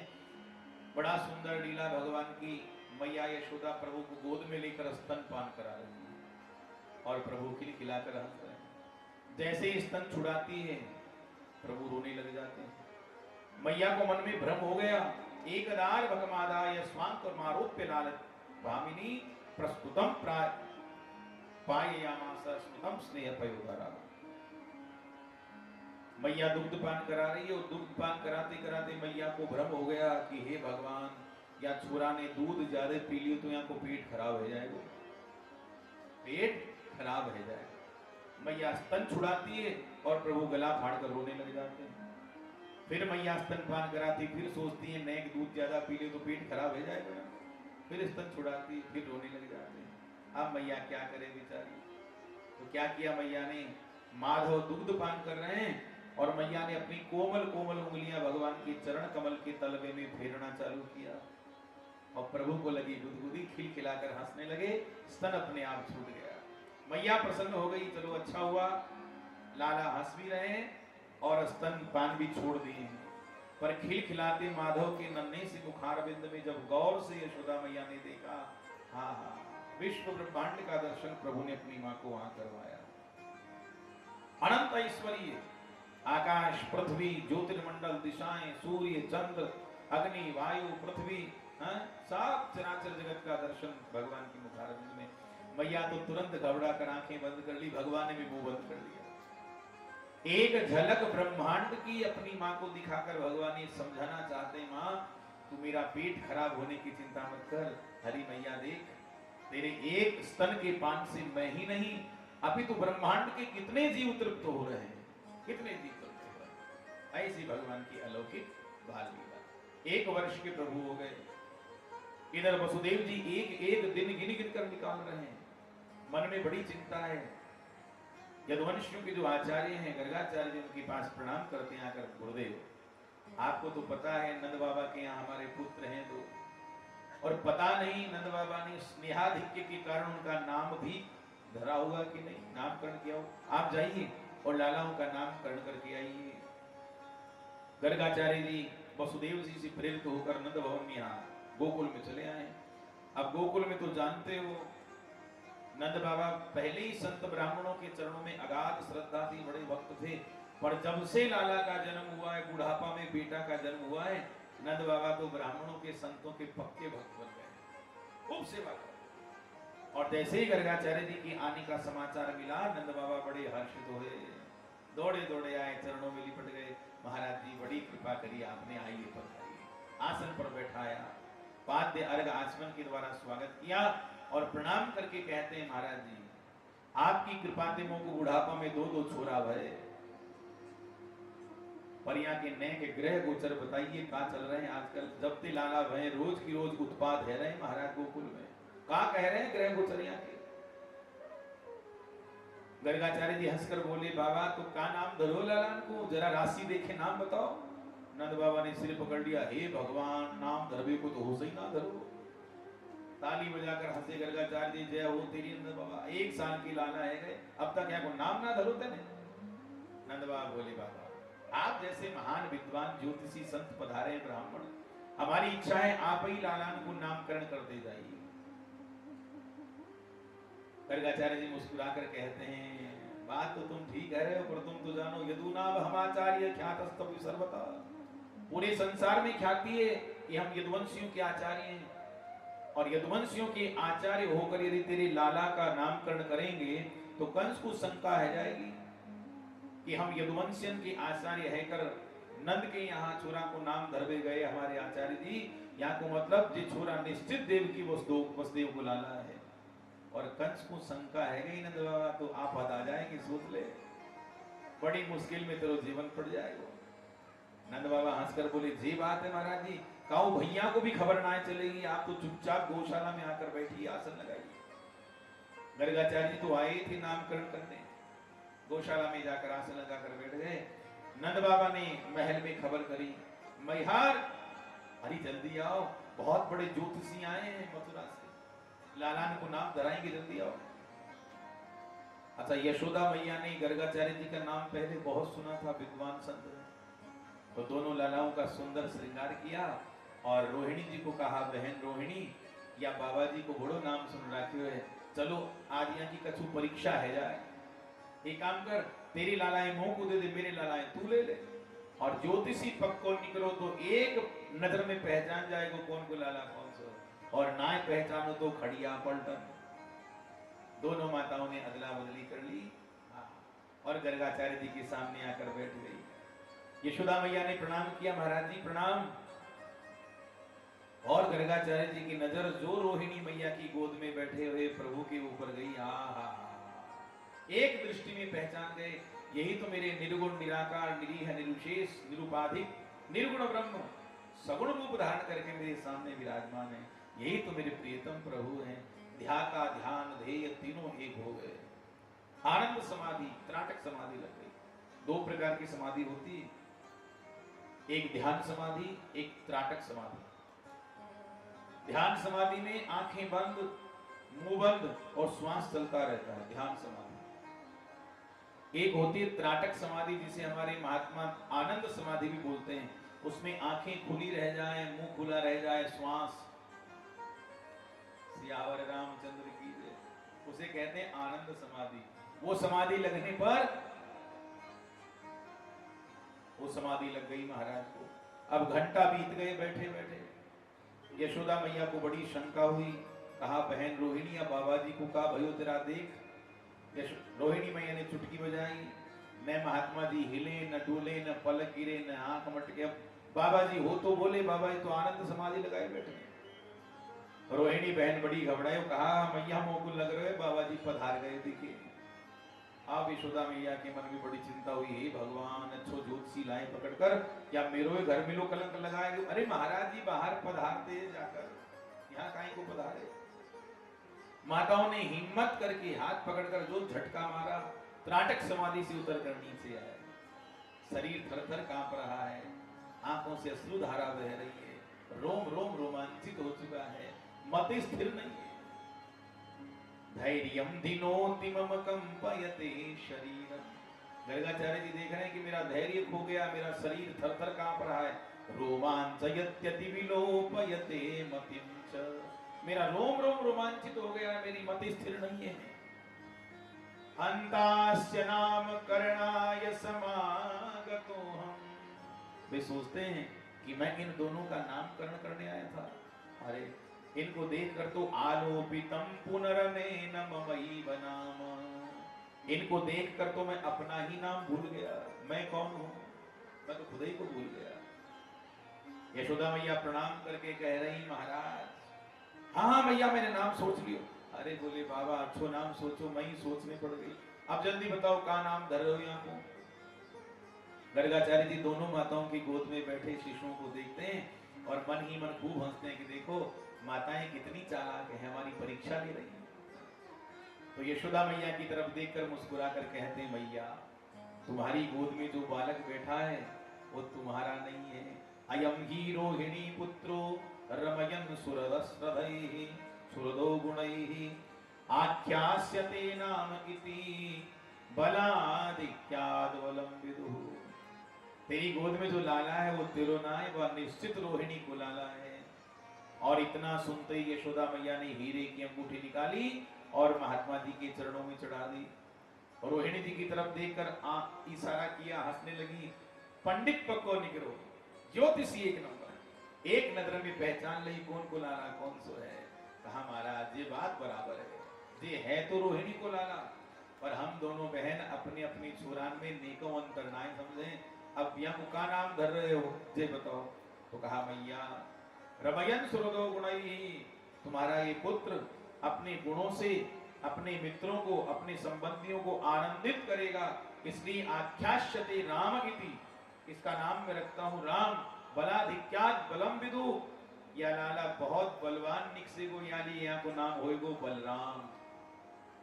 Speaker 1: बड़ा सुंदर लीला भगवान की। मैया यशोदा प्रभु को गोद में लेकर स्तनपान करा रही है और प्रभु खिलखिलाकर हंस रहे हैं। जैसे ही स्तन छुड़ाती है प्रभु रोने लग जाते हैं। मैया को मन में भ्रम हो गया। एकदार भगमादाय स्वांत और मारोप्य लालच भामिनी प्रस्तुतम प्राय पाययामास स्मृतम स्नेह पयोदरा। मैया दुग्ध पान करा रही है और दुग्ध पान कराते कराते मैया को भ्रम हो गया कि हे भगवान, या छोरा ने दूध ज्यादा पी लियो तो यहाँ को पेट खराब हो जाएगा, पेट खराब हो जाएगा। मैया स्तन छुड़ाती है और प्रभु गला फाड़कर रोने लग जाते हैं। फिर मैया स्तनपान कराती, फिर सोचती है नहीं दूध ज्यादा पी ले तो पेट खराब हो जाएगा, फिर स्तन छुड़ाती, फिर रोने लग जाते हैं। अब मैया क्या करे बेचारी। तो क्या किया मैया ने, माधव दुग्ध पान कर रहे हैं और मैया ने अपनी कोमल कोमल उंगलियां भगवान के चरण कमल के तलवे में फेरना चालू किया और प्रभु को लगी गुदगुदी, खिलखिलाकर हंसने लगे, स्तन अपने आप छूट गया। मैया प्रसन्न हो गई, चलो अच्छा हुआ, लाला हंस भी रहे हैं और स्तन पान भी छोड़ दिए हैं। पर खिलखिलाते माधव के नन्हे से मुखारविंद में जब गौर से यशोदा मैया ने देखा, हाँ हाँ, विश्व ब्रह्मांड का दर्शन प्रभु ने अपनी मां को वहां करवाया। अनंत ऐश्वर्य, आकाश पृथ्वी ज्योतिर्मंडल दिशाएं सूर्य चंद्र अग्नि वायु पृथ्वी, सब चराचर जगत का दर्शन भगवान की मुखारविंद में। मैया तो तुरंत घबरा कर आंखें बंद कर ली, भगवान ने भी मुंह बंद कर लिया। एक झलक ब्रह्मांड की अपनी मां को दिखाकर भगवान ये समझाना चाहते, मां तू मेरा पेट खराब होने की चिंता मत कर, हरी मैया देख, तेरे एक स्तन के पान से मैं ही नहीं अभी तो ब्रह्मांड के कितने जीव तृप्त हो रहे हैं, कितने जीव तृप्त हो रहे हैं। ऐसी भगवान की अलौकिक बाल लीला। 1 वर्ष के प्रभु हो गए। इधर वसुदेव जी एक एक दिन गिन गिन कर निकाल रहे हैं। मन में बड़ी चिंता है। यदुवंशियों के जो आचार्य हैं, गर्गाचार्य जी, उनके पास प्रणाम करते हैं आकर, गुरुदेव आपको तो पता है नंद बाबा के यहाँ हमारे पुत्र हैं दो, और पता नहीं नंद बाबा ने स्नेहाधिक्य के कारण उनका नाम भी धरा हुआ कि नहीं, नामकरण किया हो, आप जाइए और लालाओं का नामकरण करके आइए। गर्गाचार्य जी वसुदेव जी से प्रेरित होकर नंद भवन में यहाँ गोकुल में चले आए। अब गोकुल में तो जानते हो नंद बाबा पहले ही संत ब्राह्मणों के चरणों में अगाध श्रद्धा थी, बड़े भक्त थे, पर जब से लाला का जन्म हुआ है, बुढ़ापा में बेटा का जन्म हुआ है, नंद बाबा तो ब्राह्मणों के संतों के पक्के भक्त बन गए, खूब सेवा कर। और जैसे ही गर्गाचार्य जी की आने का समाचार मिला, नंद बाबा बड़े हर्षित हुए, दौड़े दौड़े आए, चरणों में लिपट गए, महाराज जी बड़ी कृपा करी आपने, आइए पधारिए। आसन पर बैठाया, पाद्य अर्घ आचमन के द्वारा स्वागत किया और प्रणाम करके कहते हैं, महाराज जी आपकी कृपा से मोको बुढ़ापा में 2 छोरा भये, पर यहाँ के नए के ग्रह गोचर बताइए कहाँ चल रहे हैं आजकल। जब ते लाला भय रोज की रोज उत्पाद है रहे महाराज गोकुल में, कहाँ कह रहे हैं ग्रह गोचर यहाँ के। गर्गाचार्य जी हंसकर बोले, बाबा तो का नाम धरो लालान को, जरा राशि देखे नाम बताओ। नंद बाबा ने सिर पकड़ लिया, हे भगवान नाम धरबे को तो हो सही ना धरो। ताली बजाकर हंसे गर्गाचार्य जी, जय हो तेरी नंद बाबा, 1 साल की लाला है गए, अब तक क्या को नाम ना धरो तेने। नंद बाबा बोले, बाबा आप जैसे महान विद्वान ज्योतिषी संत पधारे ब्राह्मण, हमारी इच्छा है आप ही लालान को नामकरण कर दे जाइए। गर्गाचार्य जी मुस्कुराकर कहते हैं, बात तो तुम ठीक कह रहे हो, पर तुम तो जानो यदुनाभ हमाचार्य ख्यातस्तव सर्वथा, पूरे संसार में ख्याति है कि हम यदुवंशियों के आचार्य हैं, और यदुवंशियों के आचार्य होकर यदि तेरे लाला का नामकरण करेंगे तो कंस को शंका है जाएगी कि हम यदुवंशियन के आचार्य है कर नंद के यहाँ छोरा को नाम धरवे गए हमारे आचार्य जी, यहाँ को मतलब जे छोरा निश्चित देव की वसुदेव को लाला है। और कंस को शंका है गई नंद बाबा तो आफत आ जाएगी, सोच ले बड़ी मुश्किल में तेरा जीवन पड़ जाएगा। नंद बाबा हंसकर बोले जी बात है महाराज जी, काऊ भैया को भी खबर ना चलेगी, आप तो चुपचाप गौशाला में आकर बैठी आसन लगाइए। गर्गाचार्य जी तो आए थे नामकरण करने, गौशाला में जाकर आसन लगाकर बैठ गए। नंद बाबा ने महल में खबर करी, मैहार अरे जल्दी आओ, बहुत बड़े ज्योतिषी आए हैं मथुरा से, लालान को नाम धराएंगे, जल्दी आओ। अच्छा, यशोदा मैया ने गर्गाचार्य जी का नाम पहले बहुत सुना था, विद्वान संत है, तो दोनों लालाओं का सुंदर श्रृंगार किया और रोहिणी जी को कहा, बहन रोहिणी या बाबा जी को बड़ो नाम सुन रखे है, चलो आज यहाँ की कछु परीक्षा है जाए, एक काम कर, तेरी लालाएं मुंह को दे दे, मेरे लालाएं तू ले ले, और ज्योतिषी पक्को निकलो तो एक नजर में पहचान जाएगा कौन को लाला कौन सा, और ना पहचानो तो खड़िया पलटन। दोनों माताओं ने अदला बदली कर ली और गर्गाचार्य जी के सामने आकर बैठ गई। यशोदा मैया ने प्रणाम किया, महाराज जी प्रणाम। और गर्गाचार्य जी की नजर जो रोहिणी मैया की गोद में बैठे हुए प्रभु के ऊपर गई, आहा, एक दृष्टि में पहचान गए, यही तो मेरे निर्गुण निराकार निरीह निरुशेष निरुपाधिक निर्गुण ब्रह्म सगुण रूप धारण करके मेरे सामने विराजमान है, यही तो मेरे प्रियतम प्रभु हैं। ध्याता ध्यान ध्येय तीनों एक हो गए। आनंद समाधि, त्राटक समाधि लग गई। दो प्रकार की समाधि होती है, एक ध्यान समाधि, एक त्राटक समाधि। ध्यान समाधि में आंखें बंद, मुंह बंद और श्वास चलता रहता है, ध्यान समाधि। एक होती है त्राटक समाधि, जिसे हमारे महात्मा आनंद समाधि भी बोलते हैं, उसमें आंखें खुली रह जाए, मुंह खुला रह जाए, श्वास, सियावर रामचंद्र की जय, उसे कहते हैं आनंद समाधि। वो समाधि लगने पर, वो समाधि लग गई महाराज को। अब घंटा बीत गए बैठे बैठे, यशोदा मैया को बड़ी शंका हुई, कहा बहन रोहिणी या बाबा जी को कहा भयो तेरा देख। रोहिणी मैया ने चुटकी बजाई, न महात्मा जी हिले न डोले न पलक गिरे न आंख मटके। अब बाबा जी हो तो बोले, बाबा जी तो आनंद समाधि लगाए बैठे। रोहिणी बहन बड़ी घबराई, कहा मैया मोह को लग रहे बाबा जी पधार गए देखिए। अब यशोदा मैया के मन में बड़ी चिंता हुई, हे भगवान अच्छो ज्योतिषी लाए पकड़कर, या मेरो घर में लो कलंक लगाएंगे। अरे महाराज जी बाहर पधारते जाकर, यहाँ काहे को पधारे। माताओं ने हिम्मत करके हाथ पकड़कर जो झटका मारा, त्राटक समाधि से उतर कर नीचे आए। शरीर थर थर कांप रहा है, आंखों से अश्रु धारा बह रही है, रोम रोम रोमांचित हो चुका है, मत स्थिर नहीं है। धैर्यम दिनोति मम कंपयते शरीरम। गर्गाचार्य जी देख रहे हैं कि मेरा धैर्य खो गया, मेरा शरीर थर थर कांप रहा है। रोमांचयत्यति विलोपयते मतिं च, मेरा रोम रोम रोमांचित हो गया, मेरी मति स्थिर नहीं है। हंतास्य नाम करणाय समागतो हम। वे सोचते हैं कि मैं इन दोनों का नामकरण करने आया था। अरे इनको देखकर तो आलोपितम पुनरनेन ममैव नाम, इनको देखकर तो मैं अपना ही नाम भूल गया, मैं कौन हूं, मैं तो खुद ही को भूल गया। यशोदा मैया प्रणाम करके कह रही, महाराज हाँ मैया मैंने नाम सोच लियो। अरे बोले बाबा अच्छो नाम सोचो, मैं ही सोचने पड़ गई, अब जल्दी बताओ का नाम धर रहे हो यहाँ को। गर्गाचार्य जी दोनों माताओं की गोद में बैठे शिशुओं को देखते हैं और मन ही मन खूब हंसते हैं कि देखो माताएं कितनी चालाक है, हमारी परीक्षा ले रही है। तो यशोदा मैया की तरफ देखकर मुस्कुराकर कहते हैं, मैया तुम्हारी गोद में जो बालक बैठा है वो तुम्हारा नहीं है। अयम ही रोहिणी पुत्रो रमयन सुरदस्रधैः सुरदो गुणैः आख्यास्यते नाम इति बलादिक्याद्वलं विदुः। तेरी गोद में जो लाला है वो तिरुना है, वह निश्चित रोहिणी को लाला है। और इतना सुनते ही यशोदा मैया ने हीरे की अंगूठी निकाली और महात्मा जी के चरणों में चढ़ा दी। और रोहिणी जी की तरफ देखकर इशारा किया, हंसने लगी, पंडित पक्को निकलो, ज्योतिषी एक नंबर, एक नजर में पहचान ली कौन को लाला कौन सो है। कहा महाराज ये बात बराबर है, ये है तो रोहिणी को लाला, पर हम दोनों बहन अपने अपनी छुरान में नेको अंतर ना समझे। अब यहाँ को का नाम धर रहे हो ये बताओ। तो कहा मैया रमयन सुहृदो गुणैः, तुम्हारा ये पुत्र अपने गुणों से अपने मित्रों को, अपने संबंधियों को आनंदित करेगा, इसलिए आख्यास्यते राम इति, इसका नाम मैं रखता हूं राम। बलाधिक्यात् बलम विदु, या लाला बहुत बलवान निकसे को, यानी यहाँ को नाम होएगो बलराम।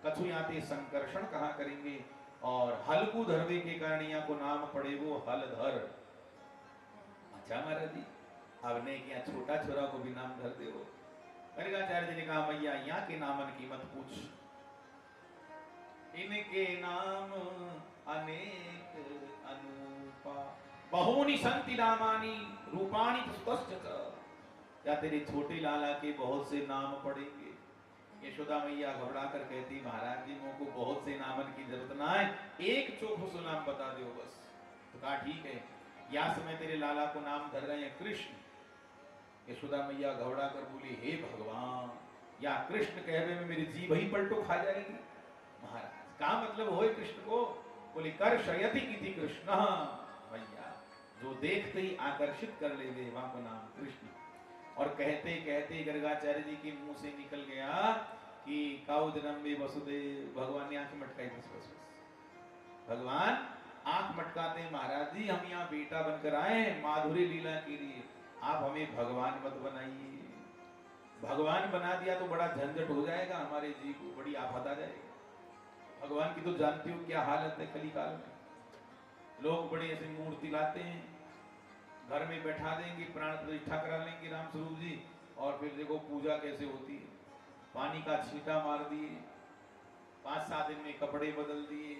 Speaker 1: कछु याते संकर्षण कहा करेंगे, और हलकू धरवे के कारण यहाँ को नाम पड़ेगो हलधर। अच्छा महाराज जी, आपने क्या छोटा छोरा को भी नाम धर दे हो। गर्गाचार्य जी ने कहा मैया यहाँ के नामन की मत पूछ, इनके नाम अनेक अनूपा, बहुनी संति नामानी रूपाणी तुस्तश्च, या तेरे छोटे लाला के बहुत से नाम पड़ेंगे। यशोदा मैया घबरा कर कहती महाराज जी को बहुत से नामन की जरूरत ना है, एक चोखो नाम बता दो बस। तो कहा ठीक है, या समय तेरे लाला को नाम धर रहे हैं कृष्ण। यशोदा मैया घबरा कर बोली हे भगवान, या कृष्ण कहवे में मेरी जीभ ही पलटो खा जाएगी। महाराज का मतलब होए कृष्ण को, बोले कर शयति किति कृष्ण, भैया जो देखते ही आकर्षित कर ले वे वहां को नाम कृष्ण। और कहते कहते गर्गाचार्य जी के मुंह से निकल गया कि काउ जन्म में वसुदेव, भगवान ने आंख मटकाई बस बस बस। भगवान आंख मटकाते हैं महाराज जी, हम यहाँ बेटा बनकर आए हैं माधुरी लीला के लिए, आप हमें भगवान मत बनाइए। भगवान बना दिया तो बड़ा झंझट हो जाएगा, हमारे जी को बड़ी आफत आ जाएगी। भगवान की तो जानती हो क्या हालत है कली काल में, लोग बड़े ऐसे मूर्ति लाते हैं, घर में बैठा देंगे, प्राण प्रतिष्ठा करा लेंगे राम स्वरूप जी, और फिर देखो पूजा कैसे होती है, पानी का छींटा मार दिए, 5-7 दिन में कपड़े बदल दिए,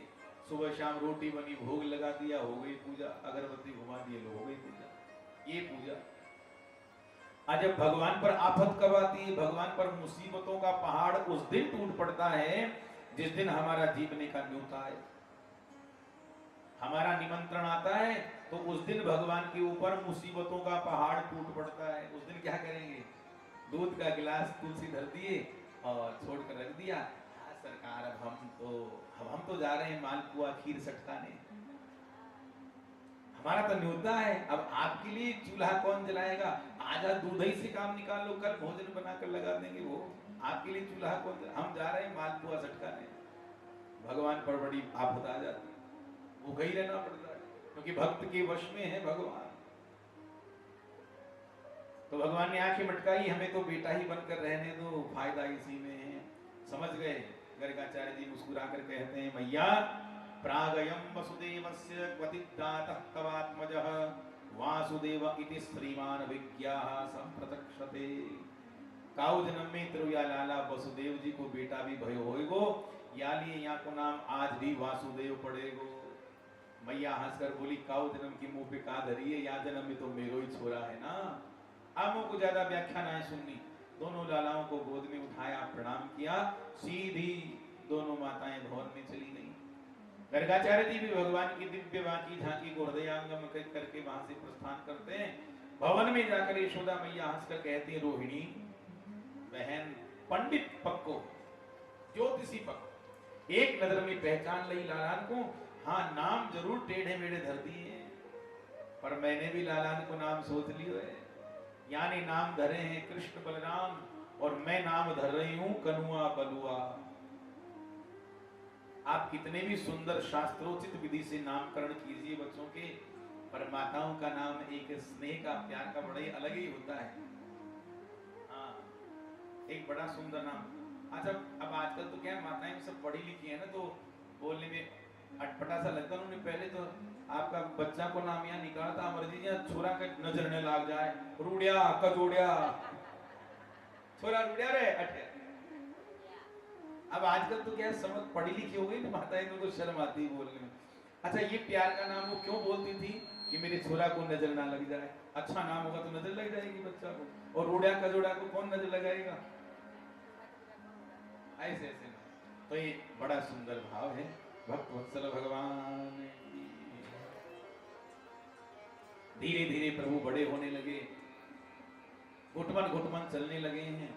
Speaker 1: सुबह शाम रोटी बनी भोग लगा दिया, हो गई पूजा, अगरबत्ती घुमा दिए, हो गई पूजा। ये पूजा आज जब भगवान पर आफत कब आती है, भगवान पर मुसीबतों का पहाड़ उस दिन टूट पड़ता है जिस दिन हमारा जीवने का न्योता है, हमारा निमंत्रण आता है, तो उस दिन भगवान के ऊपर मुसीबतों का पहाड़ टूट पड़ता है। उस दिन क्या करेंगे, दूध का गिलास तुलसी धर दिए और छोड़कर रख दिया, हाँ सरकार अब हम तो जा रहे हैं मालपुआ खीर सटकाने, हमारा तो न्योता है, अब आपके लिए चूल्हा कौन जलाएगा, आज दूध ही से काम निकाल लो, कल भोजन बनाकर लगा देंगे, वो आपके लिए चूल्हा कौन जला, हम जा रहे हैं मालपुआ सटकाने। भगवान पर बड़ी आफत आ जाती है, भूखा ही रहना पड़ता है, क्योंकि भक्त के वश में है भगवान। तो भगवान ने आंखें मटकाई, हमें तो बेटा ही बनकर रहने दो, फायदा इसी में है। समझ गए। गर्गाचार्य जी मुस्कुरा कर कहते हैं मैया प्रागयं वसुदेवस्य क्वचिद्दातः तवात्मजः वासुदेव इति श्रीमान विज्ञाः संप्रतक्षते। काउ जन्म में तिरुया लाला वसुदेव जी को बेटा भी भयो होएगो, या लिए यहाँ को नाम आज भी वासुदेव पड़ेगो। मैया हंसकर बोली काउ जन्म की मुंह पे का धरिए, या जन्म में तो मेरो ही छोरा है ना। अब को ज्यादा व्याख्या ना सुननी, दोनों लालाओं को गोद में उठाया, प्रणाम किया, सीधी दोनों माताएं भवन में चली गई। गर्गाचार्य जी भी भगवान की दिव्य वाकी झांकी को हृदयांगम करके वहां से प्रस्थान करते हैं। भवन में जाकर यशोदा मैया हंसकर कहती है रोहिणी बहन, पंडित पक्को, ज्योतिषी पक्को, एक नजर में पहचान ली लालान को। हाँ नाम जरूर टेढ़े मेढ़े धर दिए, पर मैंने भी लालान को नाम सोच लियो है, यानी नाम धरे हैं कृष्ण बलराम, और मैं नाम धर रही हूं कनुआ बलुआ। आप कितने भी सुंदर शास्त्रोचित विधि से नामकरण कीजिए बच्चों के, पर माताओं का नाम एक स्नेह का प्यार का बड़ा ही अलग ही होता है। हाँ एक बड़ा सुंदर नाम। अच्छा अब आजकल तो क्या माताएं सब पढ़ी लिखी है ना, तो बोलने में अटपटा सा लगता है। उन्होंने पहले तो आपका बच्चा को नाम यहाँ निकाला था अमरजी जी, छोरा का नजर न लाग जाए, रूड़िया कजोड़िया, छोरा रूड़िया रे अटे। अब आजकल तो क्या समझ पढ़ी लिखी हो गई ना माताएं, तो शर्म आती है बोलने में। अच्छा ये प्यार का नाम वो क्यों बोलती थी कि मेरे छोरा को नजर ना लग जाए, अच्छा नाम होगा तो नजर लग जाएगी बच्चा को, और रूड़िया कजोड़ा को कौन नजर लगाएगा, ऐसे ऐसे। तो ये बड़ा सुंदर भाव है भक्त वत्सल भगवान। धीरे धीरे प्रभु बड़े होने लगे, घुटमन घुटमन चलने लगे हैं,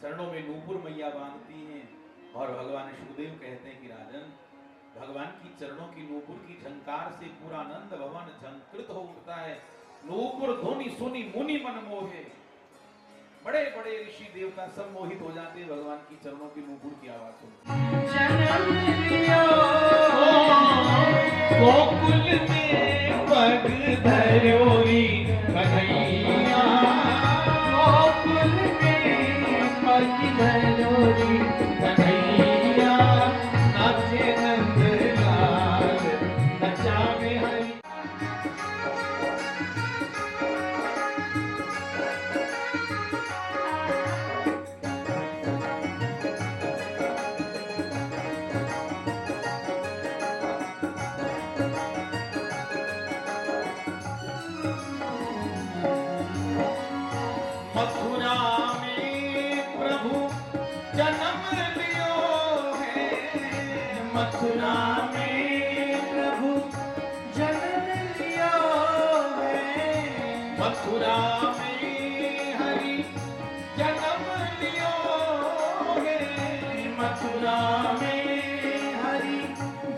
Speaker 1: चरणों में नूपुर मैया बांधती हैं, और भगवान सुखदेव कहते हैं कि राजन भगवान की चरणों की नूपुर की झंकार से पूरा आनंद भवन झंकृत हो उठता है। नूपुर ध्वनि सुनी मुनि मन मोहे, बड़े बड़े ऋषि देवता सब मोहित हो जाते हैं भगवान की चरणों की मुकुट की आवाज सुन।
Speaker 2: जन्म लियो गोकुल में पग धरोरी कन्हैया, गोकुल में पग धरोरी कन्हैया, नाचे नंद लाल नचावे हरि। मथुरा में प्रभु जन्म लियो है, मथुरा में प्रभु जन्म लियो है, मथुरा में हरि जन्म लियो है, मथुरा में हरि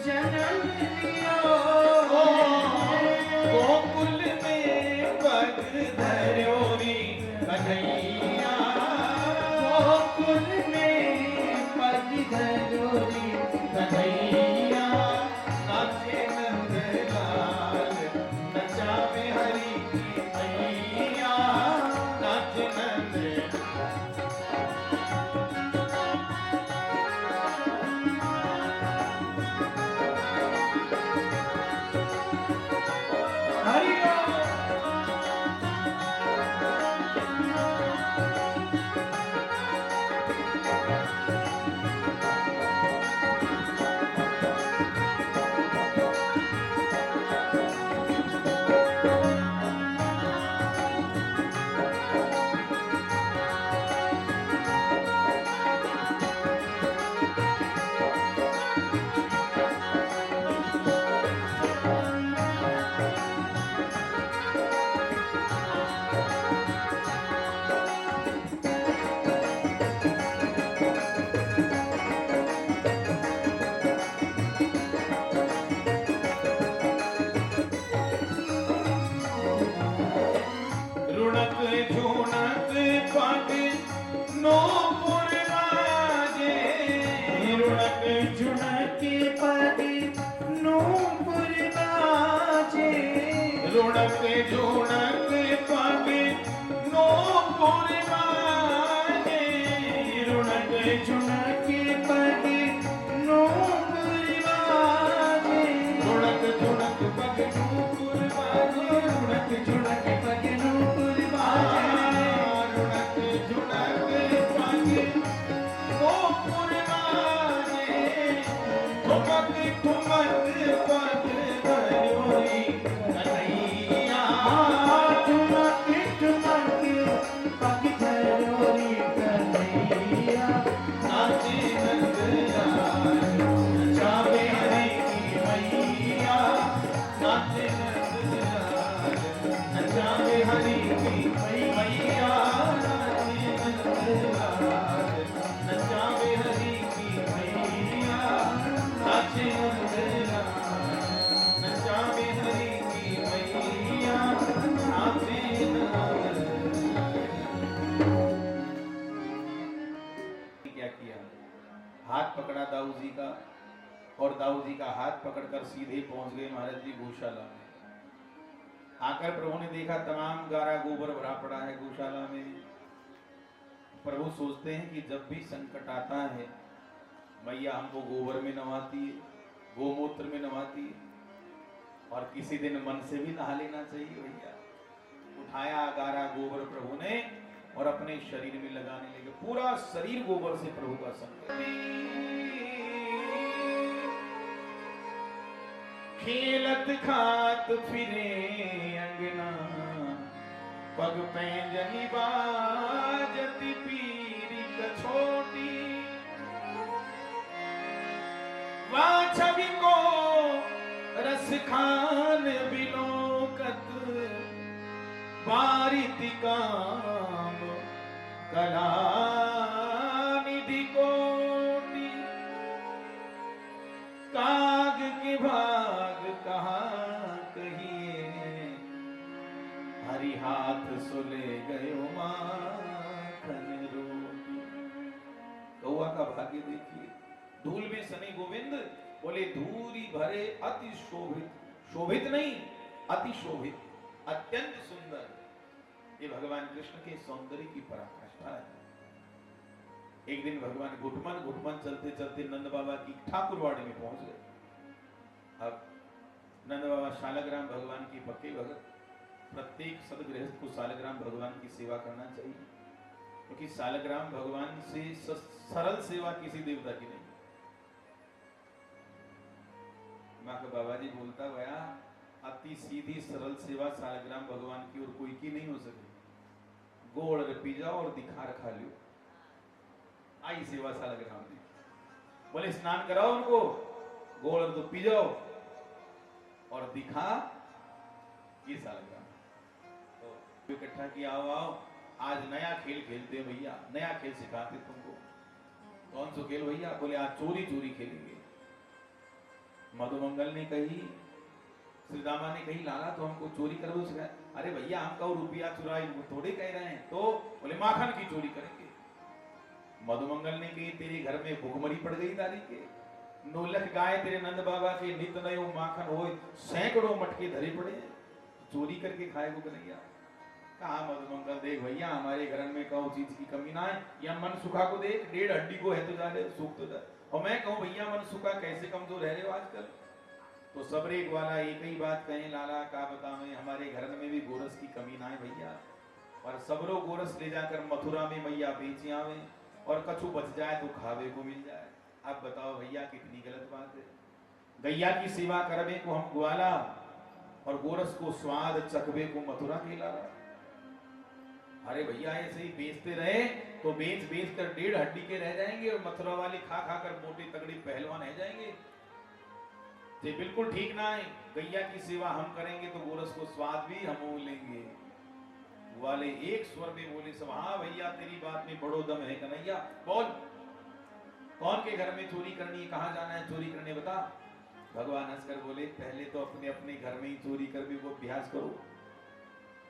Speaker 2: जन्म लियो है, गोकुल में पग धरोरी कन्हैया, गोकुल में पग धरोरी कन्हैया, नाचे नंद लाल नचावे हरि की मैया, नाचे नंद हरि रुणक झुणक पग नूपुर बाजे, रुणक झुणक पग नूपुर बाजे, रुणक झुणक पग नूपुर बाजे, रुणक झुणक पग नूपुर बाजे, रुणक झुणक पग नूपुर बाजे, रुणक झुणक पग नूपुर बाजे, रुणक झुणक पग नूपुर बाजे, ठुमक ठुमक पग धरोरी कन्हैया, ठुमक ठुमक पग धरोरी कन्हैया, नाचे नंद लाल नचावे हरि की मैया, नाचे नंद लाल नचावे हरि की मैया, नाचे नंद लाल नचावे हरि की मैया, नाचे नंद लाल नचावे हरि की मैया, नाचे नंद।
Speaker 1: क्या किया, हाथ पकड़ा दाऊ जी का और दाऊ जी का हाथ पकड़कर सीधे पहुंच गए महाराज जी गौशाला में। आकर प्रभु ने देखा तमाम गारा गोबर भरा पड़ा है गौशाला में। प्रभु सोचते हैं कि जब भी संकट आता है मैया हमको गोबर में नवाती है, गोमूत्र में नवाती है, और किसी दिन मन से भी नहा लेना चाहिए भैया। उठाया गारा गोबर प्रभु ने और अपने शरीर में लगाने लगे, पूरा शरीर गोबर से प्रभु का संकट। खेलत खात फिरे अंगना, पग पैंजनी बाजती पीरी कछोटी, वहाँ छवि को रस खान बिलोकत, बारिति काम कला निधि कोटि, काग के भाग कहाँ कहिए, हरि हाथ सुले गयो माँ कौआ का भाग्य देखिए। धूल में सने गोविंद बोले धूरी भरे अति शोभित, शोभित नहीं अति शोभित, अत्यंत सुंदर। ये भगवान कृष्ण के सौंदर्य की पराकाष्ठा है। एक दिन भगवान घुटमन घुटमन चलते चलते नंद बाबा की ठाकुरवाड़ी में पहुंच गए। अब नंद बाबा शालग्राम भगवान की पक्के भगत। प्रत्येक सदगृहस्थ को शालग्राम भगवान की सेवा करना चाहिए, क्योंकि शालग्राम भगवान से सरल सेवा किसी देवता की नहीं। माँ का बाबा जी बोलता गया, अति सीधी सरल सेवा शालग्राम भगवान की और कोई की नहीं हो सके। गोड़ पी जाओ और दिखार खा लो, आई सेवा शालग्राम की। बोले स्नान कराओ उनको, गोड़ तो पी जाओ और दिखा ये शालग्राम। तो इकट्ठा किया, आओ आज नया खेल खेलते हैं भैया, नया खेल सिखाते तुमको। कौन सा खेल भैया? बोले आज चोरी चोरी खेलेंगे। मधुमंगल ने कही, श्रीदामा ने कही, लाला तो हमको चोरी करो सिखाए। अरे भैया हम कहो रुपया चुराई, वो थोड़े कह रहे हैं। तो बोले माखन की चोरी करेंगे। मधुमंगल ने कही, तेरे घर में भुखमरी पड़ गई दादी के, नौलख गाय तेरे नंद बाबा के नित नयो माखन हो, सैकड़ों मटके धरे पड़े, चोरी करके खाए को कन्हैया। कहा मधुमंगल, देख भैया हमारे घर में कहो चीज की कमी ना है, या मन सुखा को देख, 1.5 हड्डी को है तो जा रहे सुख तो जा। और मैं कहूं भैया मन सुखा कैसे कमजोर रह रहे हो आजकल। तो सबरे वाला एक ही बात कहें, लाला का बतावे हमारे घर में भी गोरस की कमी ना है भैया, और सबरो गोरस ले जाकर मथुरा में मैया बेची आवे, और कछु बच जाए तो खावे को मिल जाए। अब बताओ भैया कितनी गलत बात है। गैया की सेवा करवे को हम ग्वाला, और गोरस को स्वाद चखवे को मथुरा खिलावा। अरे भैया ऐसे ही बेचते रहे तो बेच बेच कर 1.5 हड्डी के रह जाएंगे, और मथुरा वाले खा खा कर मोटे तगड़े पहलवान रह जाएंगे। ये बिल्कुल ठीक ना है। गैया की सेवा हम करेंगे तो गोरस को स्वाद भी हम लेंगे। वाले एक स्वर में बोले सब, हाँ भैया तेरी बात में बड़ो दम है कन्हैया। बोल कौन के घर में चोरी करनी है, कहाँ जाना है चोरी करने बता। भगवान हंसकर बोले, पहले तो अपने अपने घर में ही चोरी करने को अभ्यास करो।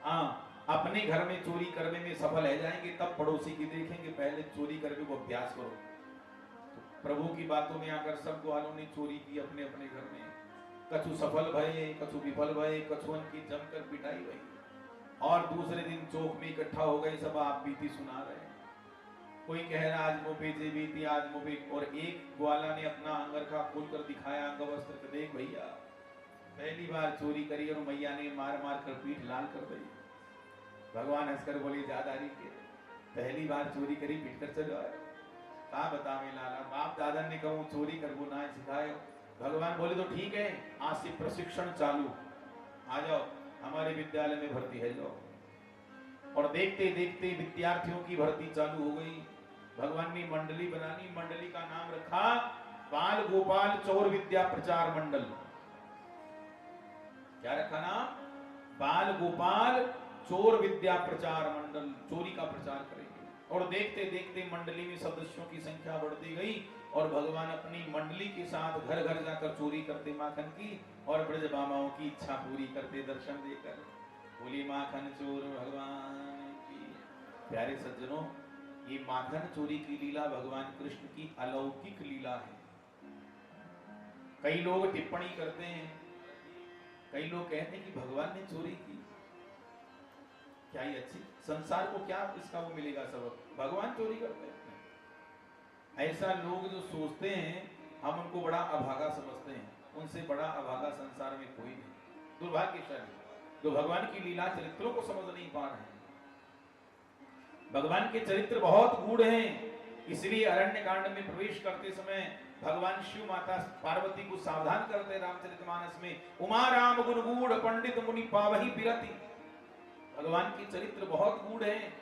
Speaker 1: हाँ, अपने घर में चोरी करने में सफल है जाएंगे तब पड़ोसी की देखेंगे, पहले चोरी करके वो अभ्यास करो। तो प्रभु की बातों में आकर सब ग्वालों ने चोरी की अपने अपने घर में। कछु सफल भये, कछु विफल भये, कछुअन की जमकर पिटाई भई। और दूसरे दिन चौक में इकट्ठा हो गए, सब आप बीती सुना रहे हैं। कोई कह रहा आज मुँह पे जे बीती, आज मुँह पे। और एक ग्वाला ने अपना अंगरखा खोलकर दिखाया, अंग वस्त्र, देख भैया पहली बार चोरी करी और मैया ने मार मार कर पीठ लाल कर दी। भगवान हंसकर बोले, जादारी के पहली बार चोरी करी पीट कर चलो आए। कहा बतावे लाला, बाप दादा ने कहूँ चोरी कर वो ना सिखाए। भगवान बोले तो ठीक है, आज से प्रशिक्षण चालू, आ जाओ हमारे विद्यालय में भर्ती है जाओ। और देखते देखते विद्यार्थियों की भर्ती चालू हो गई। भगवान ने मंडली बनानी, मंडली का नाम रखा बाल गोपाल चौर विद्या प्रचार मंडल। क्या रखा नाम? बाल गोपाल चोर विद्या प्रचार मंडल, चोरी का प्रचार करेंगे। और देखते देखते मंडली में सदस्यों की संख्या बढ़ती गई, और भगवान अपनी मंडली के साथ घर घर जाकर चोरी करते माखन की, और ब्रज बामाओं की इच्छा पूरी करते दर्शन देकर। बोली माखन चोर भगवान की। प्यारे सज्जनों, ये माखन चोरी की लीला भगवान कृष्ण की अलौकिक लीला है। कई लोग टिप्पणी करते हैं, कई लोग कहते हैं कि भगवान ने चोरी की, क्या ही अच्छी, संसार को क्या इसका वो मिलेगा सबक, भगवान चोरी करते हैं। ऐसा लोग जो सोचते हैं, हम उनको बड़ा अभागा समझते हैं। उनसे बड़ा अभागा संसार में कोई नहीं। दुर्भाग्यशाली जो भगवान की लीला चरित्रों को समझ नहीं पा रहे हैं। भगवान के चरित्र बहुत गूढ़ हैं, इसलिए अरण्य कांड में प्रवेश करते समय भगवान शिव माता पार्वती को सावधान करते रामचरितमानस में, उमा राम गुण गूढ़ पंडित मुनि पावही बिरति। भगवान की चरित्र बहुत गूढ़ हैं,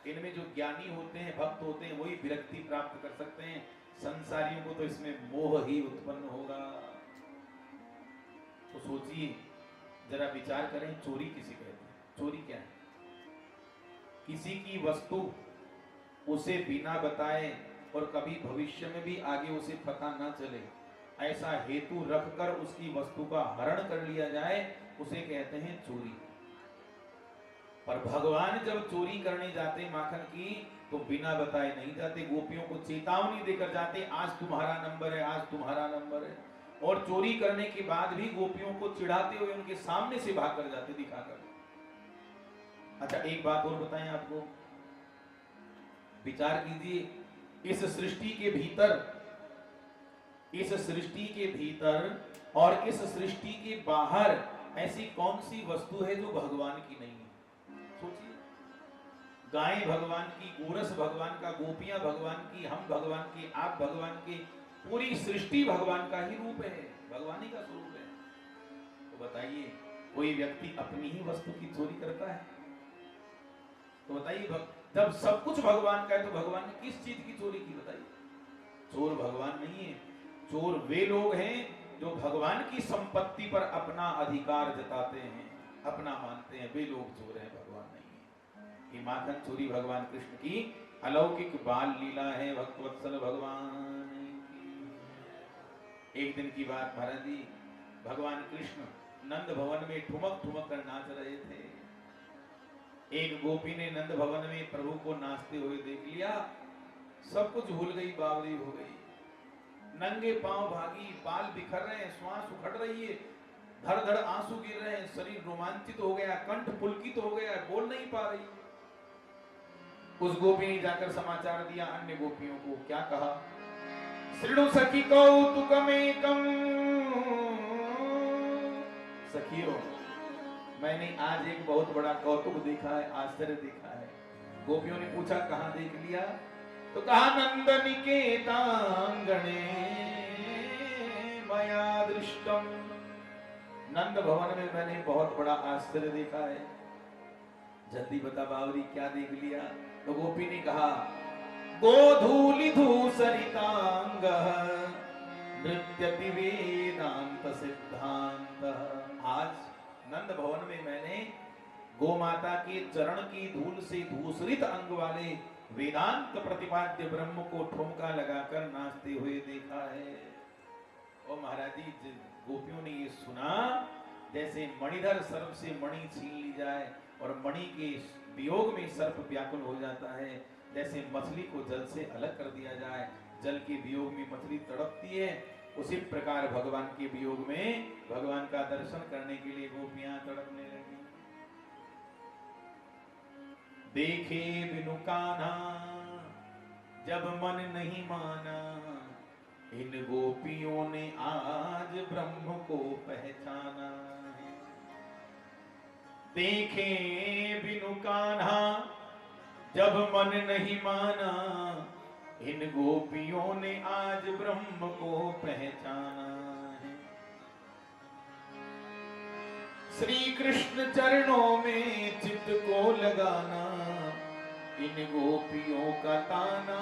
Speaker 1: इनमें जो ज्ञानी होते हैं, भक्त होते हैं, वही विरक्ति प्राप्त कर सकते हैं। संसारियों को तो इसमें मोह ही उत्पन्न होगा। तो सोचिए, जरा विचार करें, चोरी किसे कहते हैं? चोरी क्या है? किसी की वस्तु उसे बिना बताए और कभी भविष्य में भी आगे उसे पता ना चले, ऐसा हेतु रखकर उसकी वस्तु का हरण कर लिया जाए, उसे कहते हैं चोरी। पर भगवान जब चोरी करने जाते माखन की, तो बिना बताए नहीं जाते, गोपियों को चेतावनी देकर जाते, आज तुम्हारा नंबर है, आज तुम्हारा नंबर है। और चोरी करने के बाद भी गोपियों को चिढ़ाते हुए उनके सामने से भाग कर जाते दिखाकर। अच्छा एक बात और बताएं आपको, विचार कीजिए, इस सृष्टि के भीतर और इस सृष्टि के बाहर ऐसी कौन सी वस्तु है जो भगवान की नहीं है? सोचिए, गाय भगवान की, गोरस भगवान का, गोपियां भगवान की, हम भगवान के, आप भगवान के, पूरी सृष्टि भगवान का ही रूप है, भगवान ही का स्वरूप है। तो बताइए, कोई व्यक्ति अपनी ही वस्तु की चोरी करता है? तो बताइए, जब सब कुछ भगवान का है तो भगवान ने किस चीज की चोरी की? बताइए। चोर भगवान नहीं है, चोर वे लोग हैं जो भगवान की संपत्ति पर अपना अधिकार जताते हैं, अपना मानते हैं, वे लोग चोर हैं, भगवान नहीं है। कि माखन चोरी भगवान कृष्ण की अलौकिक बाल लीला है, भक्तवत्सल भगवान की। एक दिन की बात महाराज जी, भगवान कृष्ण नंद भवन में ठुमक ठुमक कर नाच रहे थे। एक गोपी ने नंद भवन में प्रभु को नाचते हुए देख लिया, सब कुछ भूल गई, बावरी हो गई, नंगे पांव भागी, बाल बिखर रहे हैं, श्वास उखड़ रही है, धड़ धड़ आंसू गिर रहे हैं, शरीर रोमांचित हो गया, कंठ पुलकित हो गया, बोल नहीं पा रही। उस गोपी ने जाकर समाचार दिया अन्य गोपियों को, क्या कहा? शृणु सखी कौतुकमेकं, सखियों मैंने आज एक बहुत बड़ा कौतुक देखा है, आश्चर्य देखा है। गोपियों ने पूछा कहां देख लिया? तो कहा नंद निकेतांगणे मया दृष्टम, नंद भवन में मैंने बहुत बड़ा आश्चर्य देखा है। जल्दी बता बावरी, क्या देख लिया? तो गोपी ने कहा गोधूलि धूसरितांग नृत्यति वेदांत सिद्धांत। आज नंद भवन में मैंने गो माता के चरण की धूल से धूसरित अंग वाले वेदांत प्रतिपाद्य ब्रह्म को ठुमका लगाकर नाचते हुए देखा है। और महाराज जी, गोपियों ने ये सुना जैसे मणिधर सर्प से मणि छीन ली जाए और मणि के वियोग में सर्प व्याकुल हो जाता है, जैसे मछली को जल से अलग कर दिया जाए, जल के वियोग में मछली तड़पती है, उसी प्रकार भगवान के वियोग में भगवान का दर्शन करने के लिए गोपियां तड़पने लगी। देखे बिनु कान्हा जब मन नहीं माना, इन गोपियों ने आज ब्रह्म को पहचाना है। देखे बिनु कान्हा जब मन नहीं माना, इन गोपियों ने आज ब्रह्म को पहचाना है। श्री कृष्ण चरणों में चित्त को लगाना, इन गोपियों का ताना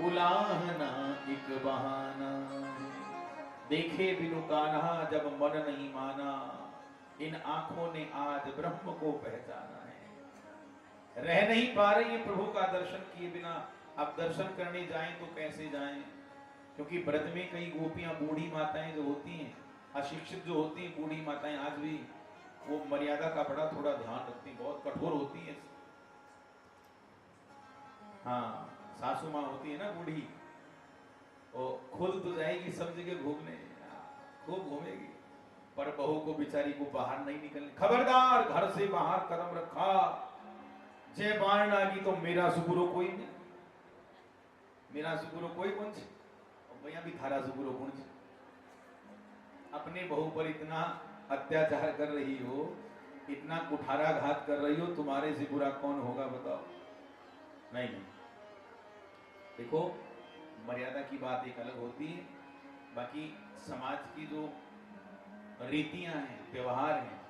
Speaker 1: उलाहना एक बहाना है। देखे बिनु कान्हा जब मन नहीं माना, इन आंखों ने आज ब्रह्म को पहचाना है। रह नहीं पा रही है प्रभु का दर्शन किए बिना। अब दर्शन करने जाएं तो कैसे जाएं? क्योंकि व्रत में कई गोपियां बूढ़ी माताएं जो होती हैं, अशिक्षित जो होती हैं बूढ़ी माताएं, आज भी वो मर्यादा का बड़ा थोड़ा ध्यान रखती हैं, बहुत कठोर होती हैं। हाँ, सासू माँ होती है ना बूढ़ी, वो खुद तो जाएगी सब जगह घूमने, खूब घूमेगी, पर बहू को बेचारी को बाहर नहीं निकलने। खबरदार, घर से बाहर कदम रखा, जय बाण लागी तो मेरा सुगुरु कोई नहीं, मेरा सुगुरु कोई कुंज, भैया भी थारा सुगुरु कुंज। अपने बहू पर इतना अत्याचार कर रही हो, इतना कुठाराघात कर रही हो, तुम्हारे से बुरा कौन होगा बताओ? नहीं नहीं, देखो मर्यादा की बात एक अलग होती है, बाकी समाज की जो रीतियां हैं, व्यवहार हैं,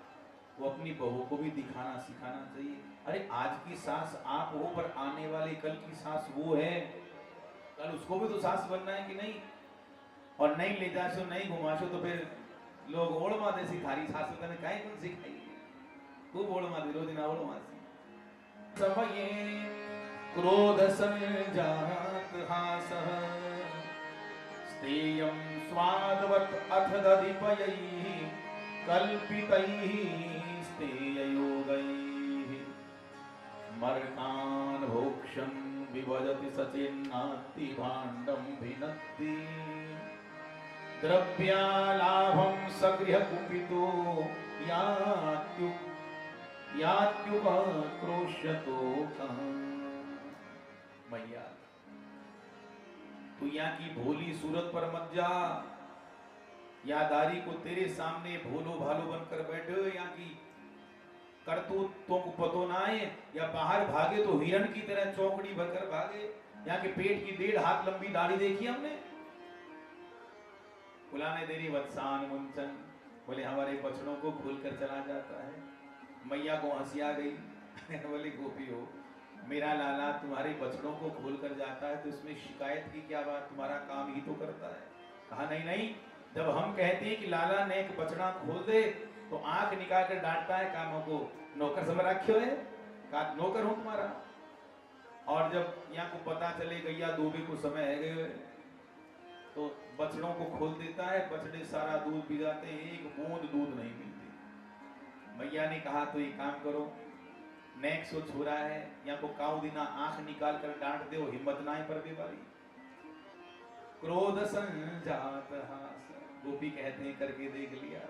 Speaker 1: वो अपनी बहू को भी दिखाना सिखाना चाहिए। अरे आज की सास आप हो, पर आने वाले कल की सास वो है, कल उसको भी तो सास बनना है कि नहीं? और नहीं ले जासो, नहीं घुमाशो, तो फिर लोग ओढ़ माते सी थारी सास तने काहे कोन सिखाई, खूब ओढ़ माते रोज ना ओढ़ मासी। समये क्रोध संजात हासः, स्तेयं स्वादवत् अथ दधिपयैः कल्पितैः स्तेययोगैः, मर्कान् भोक्ष्यन् विभजति सचिन्नाति भाण्डं भिनत्ति द्रव्यालाभं सगृह कुपितो यात्युपक्रोश्यतो मैया तू यहाँ की भोली सूरत पर मत जा, या दारी को तेरे सामने भोलो भालो बनकर बैठे हो, यहाँ की करतूत तुमको पतो ना आए, या बाहर भागे तो हिरण की तरह चौकड़ी भरकर भागे। यहाँ के पेट की 1.5 हाथ लंबी दाढ़ी देखी हमने। बुलाने देरी वत्सान मुंचन, बोले हमारे बछड़ों को खोलकर चला जाता है। मैया को हंसी आ गई बोले गोपी हो, मेरा लाला तुम्हारे बछड़ों को खोलकर जाता है तो इसमें शिकायत की क्या बात, तुम्हारा काम ही तो करता है। कहा नहीं नहीं, जब हम कहते हैं कि लाला ने एक बछड़ा खोल दे तो आंख निकाल कर डांटता है, कामों को नौकर समझ रखे है, कहा नौकर हूं तुम्हारा। और जब यहाँ को पता चले गैया दूबे को समय है गए तो बछड़ों को खोल देता है, बछड़े सारा दूध पी जाते हैं, एक बूंद दूध नहीं मिलती। मैया ने कहा तो एक काम करो, नेक सो छोरा है, यहाँ को काऊ दिना आंख निकाल कर डांट दे, हिम्मत ना ही पर बेबारी। क्रोध संजात हास, गोपी कहते हैं करके देख लिया।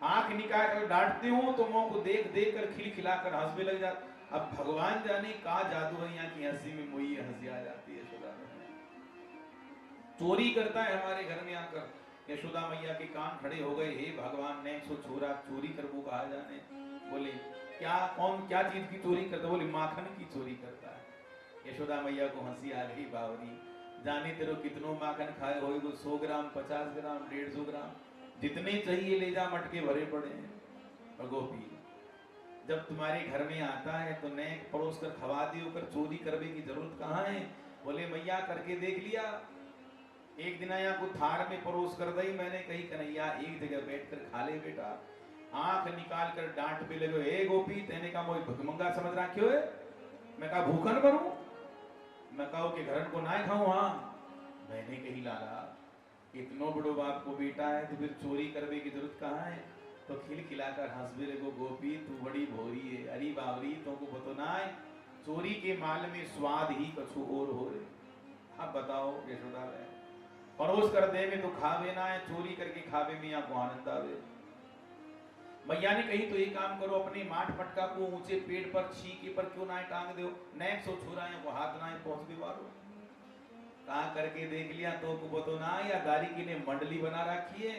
Speaker 1: आंख निकाल कर डांटते हो तो मुंह को देख देख कर खिलखिलाकर हंसने लग जाते। अब भगवान जाने का जादू है, यहाँ की हंसी में मुई हंसी आ जाती है। यशोदा चोरी करता है हमारे घर में आकर, यशोदा मैया के कान खड़े हो गए, हे भगवान ने सो छोरा चोरी कर वो कहा जाने। बोले क्या, कौन क्या चीज की चोरी करता? बोले माखन की चोरी करता है। यशोदा मैया को हंसी आ गई, बावरी जाने तेरो कितनो माखन खाए हो, 100 ग्राम 50 ग्राम 150 ग्राम जितने चाहिए ले जा, मटके भरे पड़े हैं। और गोपी जब तुम्हारे घर में आता है तो नेक परोस कर खवा दी होकर चोरी करने की जरूरत कहाँ है? बोले मैया करके देख लिया। एक दिन यहाँ को थार में परोस कर दी मैंने, कही कन्हैया एक जगह बैठकर खा ले बेटा। आंख निकाल कर डांट पे लगे, ए गोपी तेने का मोई भुखमंगा समझ रखे हो? मैं कहा भूखन भरूं, मैं कहा कि घर को ना खाऊं। हाँ मैंने कही लाला इतनो बड़ो बाप को बेटा है तो फिर चोरी करने की जरूरत कहाँ है? तो खिलखिलाकर हंस भी लगो, गोपी तू बड़ी भोरी है, अरे बावरी तुमको पतो ना है चोरी के माल में स्वाद ही कछु और हो रहे। अब बताओ यशोदा है परोस कर दे में तो खावे ना है, चोरी करके खावे में आपको आनंद आवे। मैया ने कही तो ये काम करो, अपने माठ मटका को ऊंचे पेट पर छीके पर क्यों ना टांग दो, नेक सो छुरा है वो हाथ ना पहुंच भी मारो। कहा करके देख लिया तो को ना, या दारी की ने मंडली बना रखी है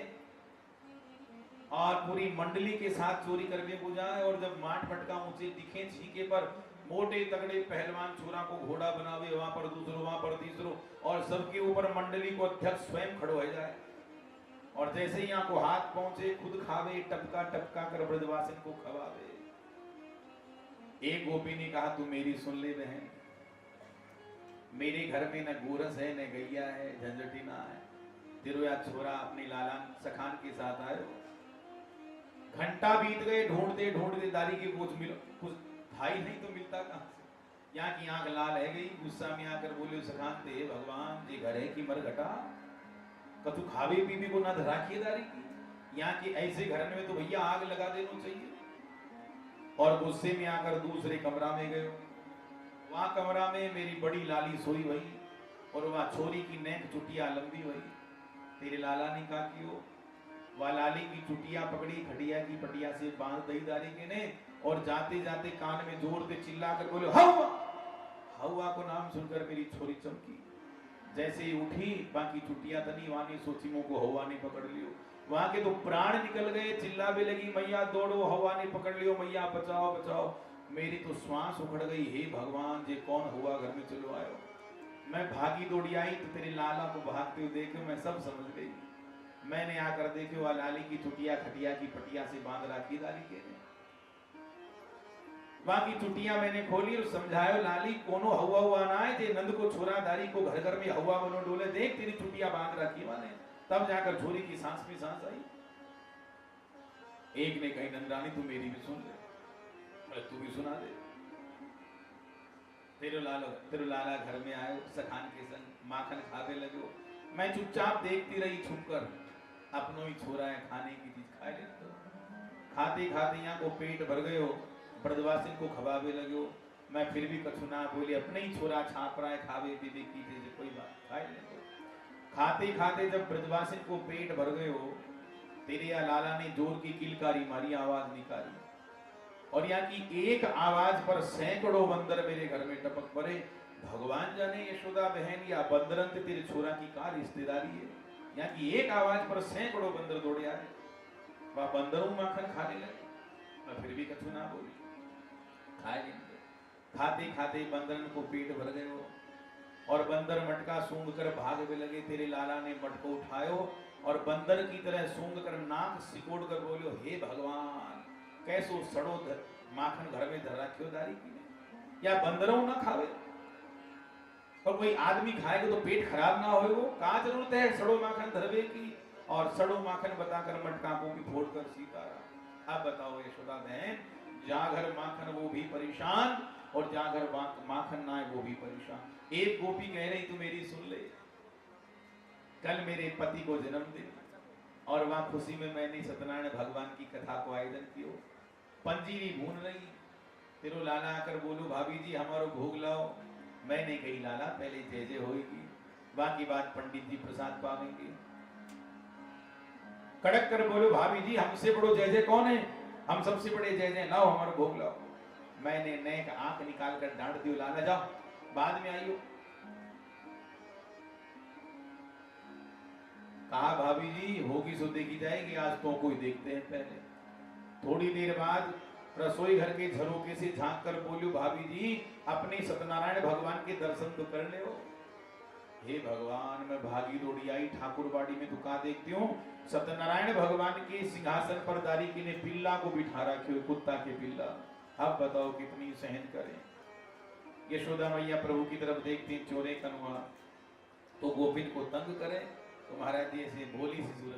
Speaker 1: और पूरी मंडली के साथ चोरी करने को जाए। और जब माठ मटका ऊंचे दिखे छीके पर मोटे तगड़े पहलवान छोरा को घोड़ा बनावे, वहां पर दूसरो वहां पर तीसरो, और सबके ऊपर मंडली को अध्यक्ष स्वयं खड़ो हो जाए। और जैसे ही यहाँ को हाथ पहुंचे खुद खावे, टपका टपका कर ब्रजवासिन को खवावे। एक गोपी ने कहा तू मेरी सुन ले बहन, मेरे घर में न गोरस है न गैया है, झंझटी ना है, तेरो या छोरा अपने लाला सखान के साथ आयो। घंटा बीत गए, ढूंढते ढूंढते दारी की कुछ भाई नहीं तो मिलता कहां से। यहाँ की आंख लाल है गई, गुस्सा में आकर बोले सखान ते भगवान ये घर है कि मर घटा, कतु खावे पीवी को ना धराखी दारी की, यहाँ के ऐसे घर में तो भैया आग लगा देना चाहिए। और गुस्से में आकर दूसरे कमरा में गए, वहां कमरा में मेरी बड़ी लाली सोई हुई और वहां छोरी की नेक चुटिया लंबी हुई। तेरे लाला ने कहा कि वो वह लाली की चुटिया पकड़ी, खटिया की पटिया से बांध दई दारी के ने, और जाते जाते कान में जोर से चिल्ला कर बोले हवा। हवा को नाम सुनकर मेरी छोरी चमकी, जैसे ही उठी बाकी चुटिया तनी वानी सोची मुंह को हवा ने पकड़ लियो। वहां के तो प्राण निकल गए, चिल्ला भी लगी मैया दौड़ो, हवा ने पकड़ लियो, मैया बचाओ बचाओ। मेरी तो श्वास उखड़ गई, हे भगवान ये कौन हुआ घर में चलो आयो। मैं भागी दौड़ी आई तो तेरे लाला को भागते हुए देखे मैं सब समझ गई। मैंने आकर देखे वह लाली की चुटिया खटिया की पटिया से बांध रखी दाली के ने। बाकी चुटिया मैंने खोली और समझायो लाली कोनो हवा हुआ ना है, जे नंद को छोरा दारी को घर घर में हवा बनो डोले, देख तेरी चुटिया बांध रखी माने। तब जाकर छोरी की सांस में सांस आई। एक ने कही नंदरानी तू मेरी भी सुन ले, तू भी सुना दे। तेरे लाला घर में आयो, सखान के संग माखन खावे लगो। मैं चुपचाप देखती रही छुपकर, अपनों ही छोरा है खाने की चीज खा ले। खाते खाते यहाँ को पेट भर गयो, ब्रजवासिन को खवावे लगो। मैं फिर भी कछु ना बोले, अपने ही छोरा छाप रहा है, खावे पीवे की जैसे कोई बात खाए ले। खाते खाते जब ब्रजवासिन को पेट भर गए हो, तेरे या लाला ने जोर की किलकारी मारी, आवाज निकाली, और यहाँ की एक आवाज पर सैकड़ों बंदर मेरे घर में टपक पड़े। भगवान जाने यशोदा बहन या बंदरन से तेरे छोरा की का रिश्तेदारी है, यहाँ की एक आवाज पर सैकड़ों बंदर दौड़े आए, वह बंदरों माखन खाने लगे। मैं फिर भी कछु ना बोली, खाए नहीं। खाते खाते बंदरन को पेट भर गए हो, और बंदर मटका सूंघ कर भागने लगे। तेरे लाला ने मटको उठायो और बंदर की तरह सूंघ कर नाक सिकोड़ कर बोलो, हे भगवान, कैसो सड़ो माखन घर में धर रखियो दारी की ने, या बंदरों ना खावे, और कोई आदमी खाएगा तो पेट खराब ना होए, वो का जरूरत है सड़ो माखन धरवे की। और सड़ो माखन बताकर मटका को भी फोड़कर सीता। अब बताओ यशोदा बहन, जहां घर माखन वो भी परेशान, और जहां घर माखन ना है वो भी परेशान। एक गोपी कह रही तू मेरी सुन ले, कल मेरे पति को जन्मदिन, और वहां खुशी में मैंने सत्यनारायण भगवान की कथा को आयोजन किया। पंजीरी भून रही, तेरो लाला आकर बोलो भाभी जी हमारो भोग लाओ। मैंने कही लाला पहले जय जय होगी, बाकी बात पंडित जी प्रसाद पावेंगे। कड़क कर बोलो भाभी जी हमसे बड़ो जय जय कौन है, हम सबसे बड़े जय जय, लाओ हमारा भोग लाओ। मैंने नेक आंख निकाल कर डांट दियो, लाला जाओ बाद में आइयो। कहा भाभी जी होगी सो देखी जाएगी, आज तो कोई देखते हैं पहले। थोड़ी देर बाद रसोई घर के झरोके से झांक कर बोलियो भाभी जी अपने सत्यनारायण भगवान के दर्शन तो कर ले हो। हे भगवान मैं भागी दौड़ी आई ठाकुरबाड़ी में, दुका देखती हूँ सत्यनारायण भगवान के सिंहासन पर दारी के ने पिल्ला को बिठा रखे, कुत्ता के पिल्ला। अब बताओ कितनी सहन करें। यशोदा मैया प्रभु की तरफ देखती चोरे कनुआ, तो गोपिन को तंग करें, तुम्हारा जैसे भोली सी